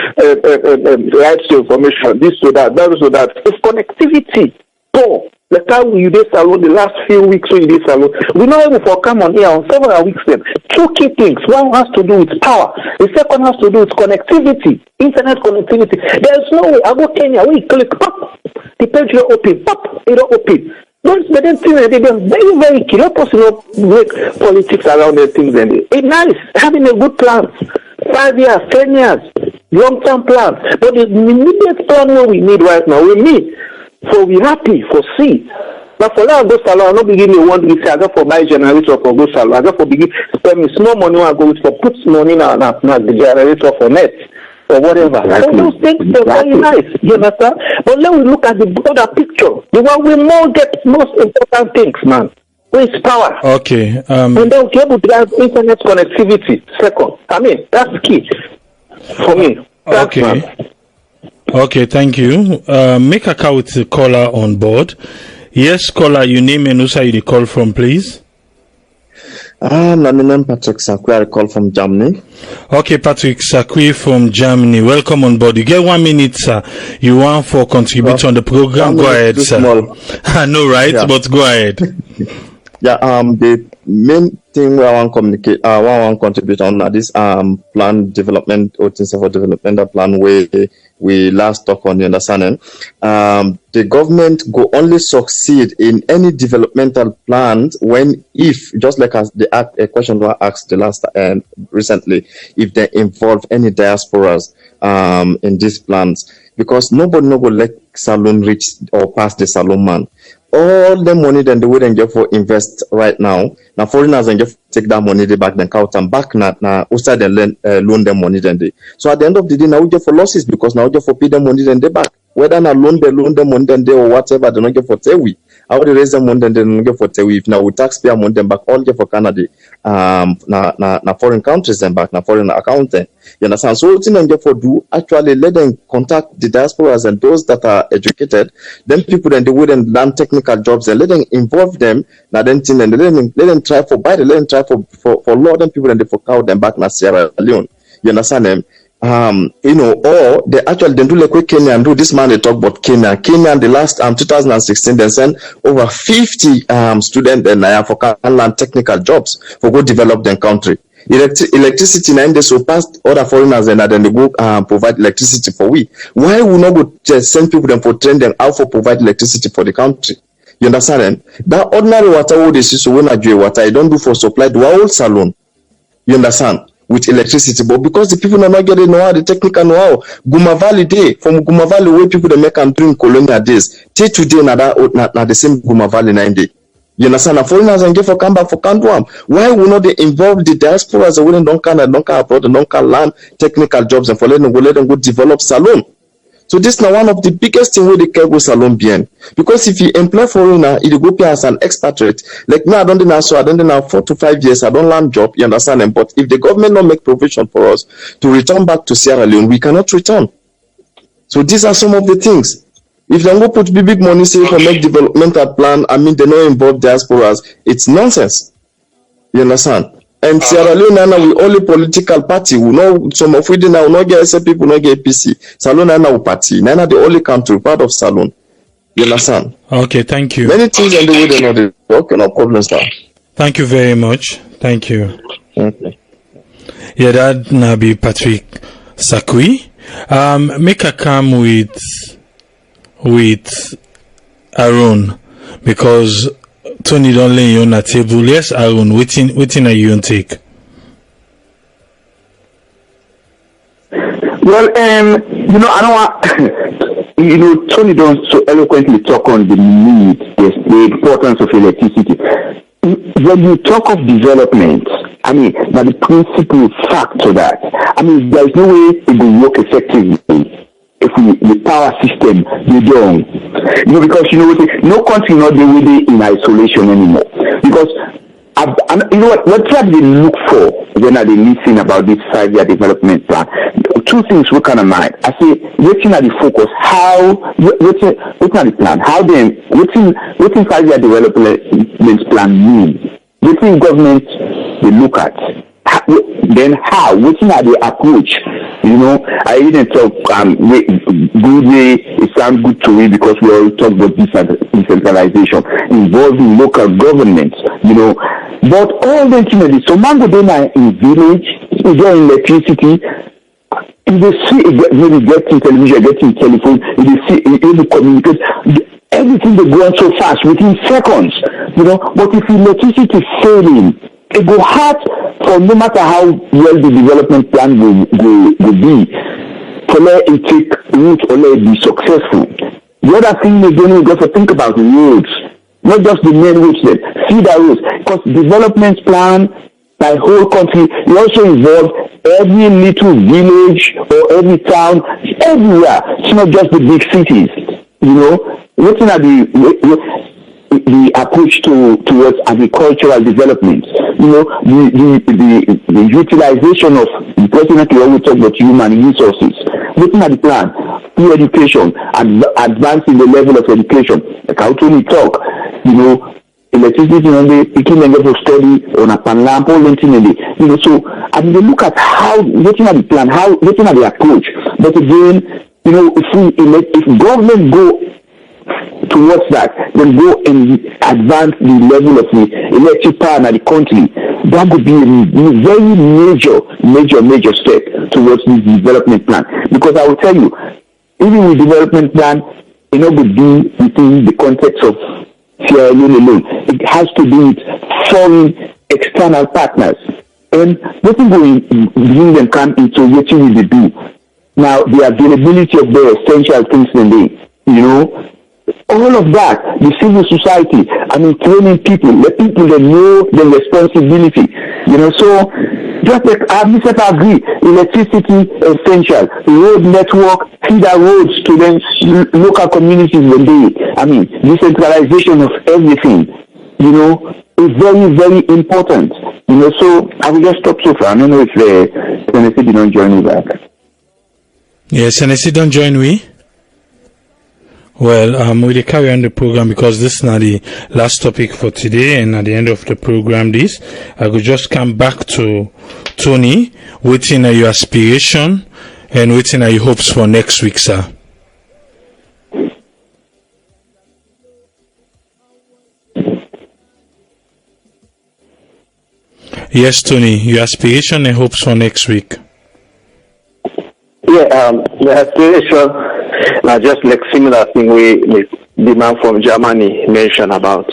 rights to information, this to that, that to that, it's connectivity. Poor. The time you did Salone, the last few weeks when you did Salone, we know able to come on here on several weeks then. Two key things. One has to do with power. The second has to do with connectivity, internet connectivity. There's no way. I go Kenya, we click, pop, the page will open, pop, it will open. Those but then things they are very key. Not possible make politics around the things and it's nice having a good plan. 5 years, 10 years, long-term plan. But the immediate plan what we need right now, we need. So we happy for see. But for now, go Salone, I'm not beginning to want to say I got for my generator for go Salone. I got for begin spend me small money I go with for put money now the generator for net or whatever. So those things are very nice, you understand? But let we look at the broader picture. The one we more get most important things, man. Where is power? Okay. And then we'll be able to have internet connectivity. Second. I mean, that's key for me. That's okay. Man. Okay, thank you. Make a call with the caller on board. Yes, caller, your name and who you call from, please? My name is Patrick Sakwi. I call from Germany. Okay, Patrick Sakwi from Germany. Welcome on board. You get 1 minute, sir. You want for contribute on the program? Go ahead, sir. I know, right? Yeah. But go ahead. The main thing we want to communicate, I want to contribute on this plan development or for developmental plan where we last talk on, you understand? The government go only succeed in any developmental plans when, if, just like as a question was asked the last recently, if they involve any diasporas in these plans, because nobody let Salone reach or pass the Salone man. All the money then the way they get for invest right now. Now foreigners and get take that money they back then count and back now outside then loan them money then they. So at the end of the day now we get for losses because now we get for pay them money then they back. Whether na loan them money then they or whatever they don't get for tewi. How they raise them money then they don't get for tewi. If now we taxpayer money them back all get for Canada na foreign countries then back na foreign accountant. You understand? So what they get for do actually let them contact the diasporas and those that are educated. Then people then they wouldn't learn technical jobs and let them involve them. Now then thing and let them try for buy. Let them try for law. Then people then they for count them back na Sierra Leone. You understand them? Or they actually then do like what Kenya and do. This man they talk about Kenya. Kenya in the last 2016 they sent over 50 students and for can learn technical jobs for go develop their country. Electricity 9 days so past other foreigners and then they go provide electricity for we. Why we not go just send people them for train them how for provide electricity for the country? You understand them? That ordinary water what they see so when I do water I don't do for supply the whole Salone. You understand? With electricity, but because the people are not getting know-how, the technical know-how, Guma Valley day, from Guma Valley where people they make and drink colonial days, till today na the same Guma Valley 9 day. You understand? And foreigners and get for come back for Kandwam. Why will not they involve the diasporas that wouldn't don't can abroad and don't can learn technical jobs and for let them go develop Salone? So this is now one of the biggest thing where they can go Salone bien. Because if you employ foreigner, you go pay as an expatriate. Like me, I don't know 4 to 5 years, I don't learn job, you understand them. But if the government not make provision for us to return back to Sierra Leone, we cannot return. So these are some of the things. If they go put big money say for make developmental plan, I mean they not involve diasporas, it's nonsense. You understand? And Sierra Leone now we only political party. We know some of we now not get SA people, not get PC. Salone now party. Now the only country part of Salone. You understand? Okay, thank you. Many things and the way they know the okay, no problem, sir. Thank you very much. Thank you. Okay. Yeah, that now be Patrick Sakwi. Make a come with Aaron because Tony don't lay you on the table. Yes, Aaron, waiting are you on take? Well, I don't want, Tony don't so eloquently talk on the need, yes, the importance of electricity. When you talk of development, I mean, now the principal factor that, I mean, there's no way it will work effectively if the power system you don't. Because no country not really in isolation anymore. Because what they look for when they listen about this 5-year development plan? Two things we kind of mind. I say, looking at the focus, looking at the plan, how then, what's 5-year development plan mean? What's government they look at? Then how? Looking at the approach. I didn't talk good way. It sounds good to me because we already talk about decentralization involving local governments. But all the things. So mango dena in village, you get electricity. If they see maybe getting television, getting telephone, if they see able communicate, everything they go on so fast within seconds. But if electricity is failing, it go hard for no matter how well the development plan will be, to let it take root or let it be successful. The other thing again, we got to think about the roads, not just the main roads, feeder roads, because development plan by whole country, it also involves every little village or every town, everywhere. It's not just the big cities. Looking at the approach towards agricultural development. You know, the utilization of the president we always talk about human resources. Looking at the plan, free education, advancing the level of education. Like how we talk, you know, electricity and the picking and for study on a pan lamp, you know, so I mean, look at how looking at the plan, looking at the approach. But again, you know, if government go towards that, then go and advance the level of the electric power in the country, that would be a very major step towards this development plan. Because I will tell you, even with development plan, it not would be within the context of Sierra Leone alone. It has to be with foreign external partners. And nothing will bring them come into what we do. Now, the availability of the essential things in the, you know, all of that, the civil society, I mean, training people, let people that know the responsibility, you know, so just like I agree, electricity essential, road network, feeder roads to the local communities when they, I mean, decentralization of everything, you know, is very important, you know, so I will just stop so far. I don't know if Tennessee don't join me back. Yes, Tennessee don't join me. Well, we'll carry on the program because this is not the last topic for today, and at the end of the program, I could just come back to Tony, waiting at your aspiration and waiting at your hopes for next week, sir. Yes, Tony, your aspiration and hopes for next week. Yeah, the aspiration. Now, just like similar thing the man from Germany mentioned about.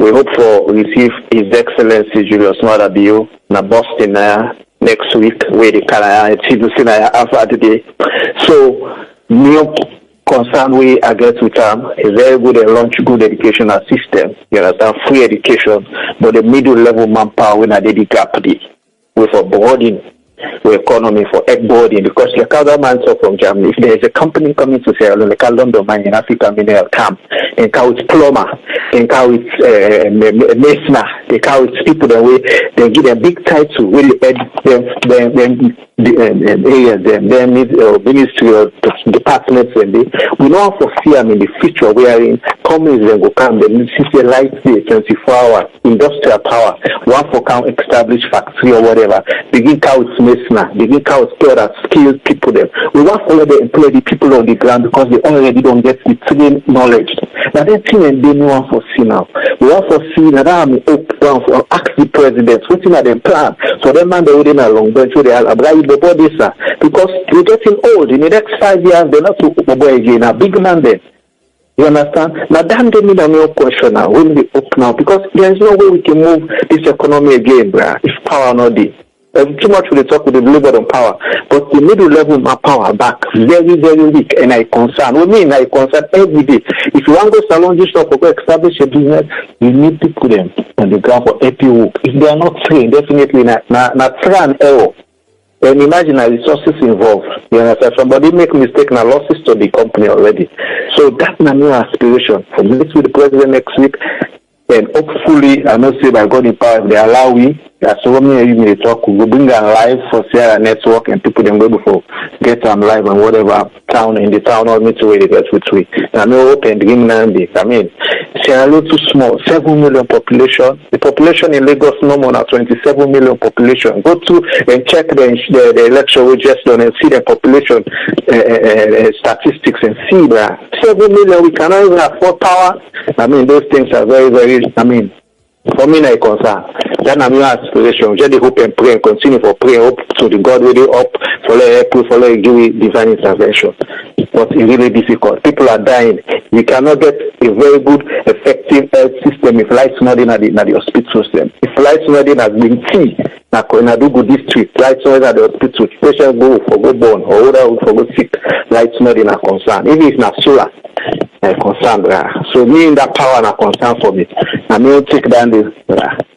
We hope for receive His Excellency Julius Maada Bio na Boston next week where the Canada after the day. So, new concern we I get with a very good and launch good educational system. You understand, free education, but the middle level manpower when I did the gap with a boarding. Economy for egg-boarding, because the government from Germany, if there is a company coming to Sierra Leone, like London Mine in Africa Mineral Camp, and how it's plumber, and how it's masoner, they how it's people that way, they give them big title, really their ministry or departments, and we know for see in the future wherein companies then go come, they see the light day, 24 hours, industrial power, one for count established factory or whatever, begin counts listener, begin counts skilled people them. We want to follow the employ the people on the ground because they already don't get the trained knowledge. Now that thing and they want for see now. We want for see that I'm for ask the president, what's in their plan. So that man they within a long bench where they are obliged before this because we're getting old. In the next 5 years they're not to boy again, a big man then. You understand? Now that they need a new question now. When we up now because there's no way we can move this economy again, bruh, if power not there. Too much we talk with the labor on power, but the middle level my power back very, very weak, and I concern. We mean I concern every day. If you want to go salon this stuff or go establish a business, you need to put them on the ground for APU. If they are not trained, definitely not trial and error. And imagine the resources involved. You understand? Somebody make mistake and losses to the company already. So that's my new aspiration. For me, with the president next week, and hopefully, I know say by God in power, if they allow we, as so many of you talk, we will bring them live for Sierra Network and people them go before get them live and whatever town in the town or meet where they get with we. I know open the game now. I mean, Sierra Leone too small, 7 million population. The population in Lagos no more than 27 million population. Go to and check the election we just done and see the population statistics and see that 7 million we cannot even afford power. I mean, those things are very, very. I mean, for me, I concern. That's my aspiration. Just hope and pray and continue for prayer. Hope to the God really up, follow give divine intervention. But it's really difficult. People are dying. We cannot get a very good, effective health system if lights not in at the hospital system. If lights not in has been key, in Adugu district, lights not in at the hospital, patients go for go born or other for go sick, lights not in a concern. Even if not solar. Concern, so me in that power and a concern for me. I may take down this,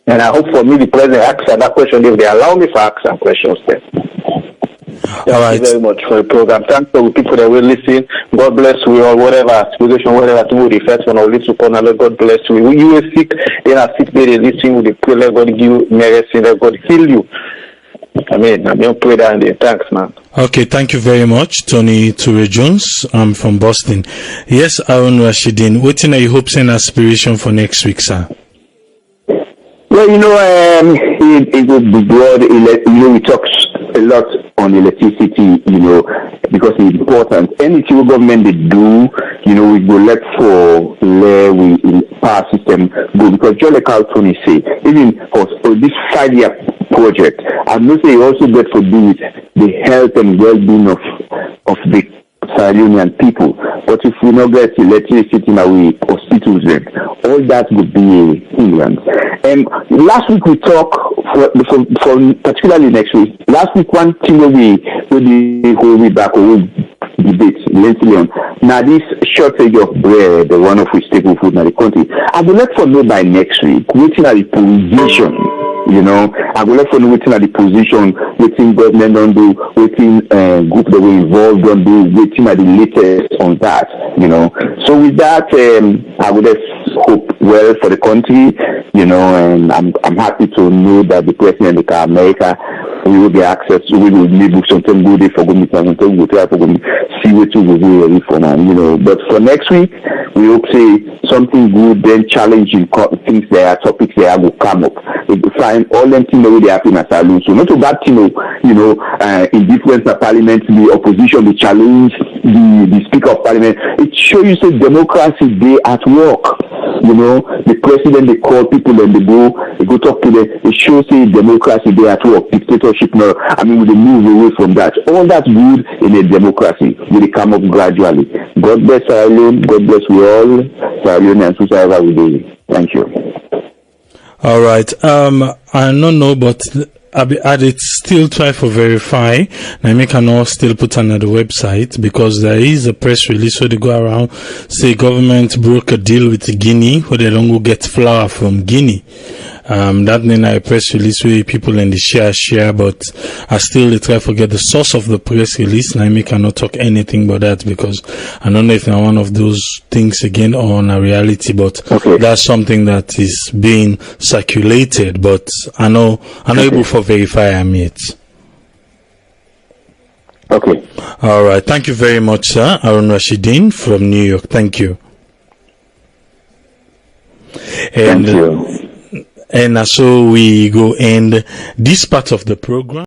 and I hope for me the president asks that question if they allow me to ask some questions then. Thank you very much for the program. Thanks to the people that will listen. God bless you all, whatever aspiration, whatever to the first one, or little corner, God bless you. When you were sick, then I sit there, they listen with the prayer, let God give you medicine, let God heal you. Amen. I'm going to pray that and thanks, man. Okay, thank you very much, Tony Ture Jones. I'm from Boston. Yes, Aaron Rashidin, what are your hopes and aspiration for next week, sir? Well, it will be broad. We talk a lot on electricity, because it's important. Any civil government they do, we go let for power system go, because just like how Tony say, even for this 5-year project, I know say also get to do with the health and well-being of the Sierra Leonean people. But if we not get electricity in our hospitals, then all that would be a hindrance. Last week we talked, for particularly next week. Last week one thing we hold we back or debate lately on. Now this shortage of bread, the one of which staple food in the country, I would like to know by next week, waiting at the position. I would like to know waiting at the position, waiting government don't do, waiting group that were involved don't do, waiting at the latest on that, So with that, I would just hope well for the country, and I'm happy to know that the president of America, we will be access, we will maybe something good for government, something good for government, see what we will do for now, But for next week, we hope say something good, then challenging things there, topics there will come up. We find all them things that they happen as a lose. So not a bad thing, in different parliament, the opposition, the challenge, the speaker of parliament. It shows you say democracy day at work. The president, they call people and they go talk to them. It shows say democracy day at work. Dictatorship now, we move away from that. All that's good in a democracy. Will come up gradually. God bless Sierra Leone. God bless we all. Sierra Leone and whosoever we do. Thank you. All right. I don't know, but I did still try for verify. Now I cannot still put on the website because there is a press release where they go around say government broke a deal with Guinea where they don't go get flour from Guinea. That means a press release where people in the share, but I still try to get the source of the press release. Now I cannot talk anything about that because I don't know if now one of those things again or on a reality, but that's something that is being circulated. But I'm not able to verify I'm yet. Okay. All right. Thank you very much, sir. Aaron Rashidin from New York. Thank you. Thank you. And so we go end this part of the program.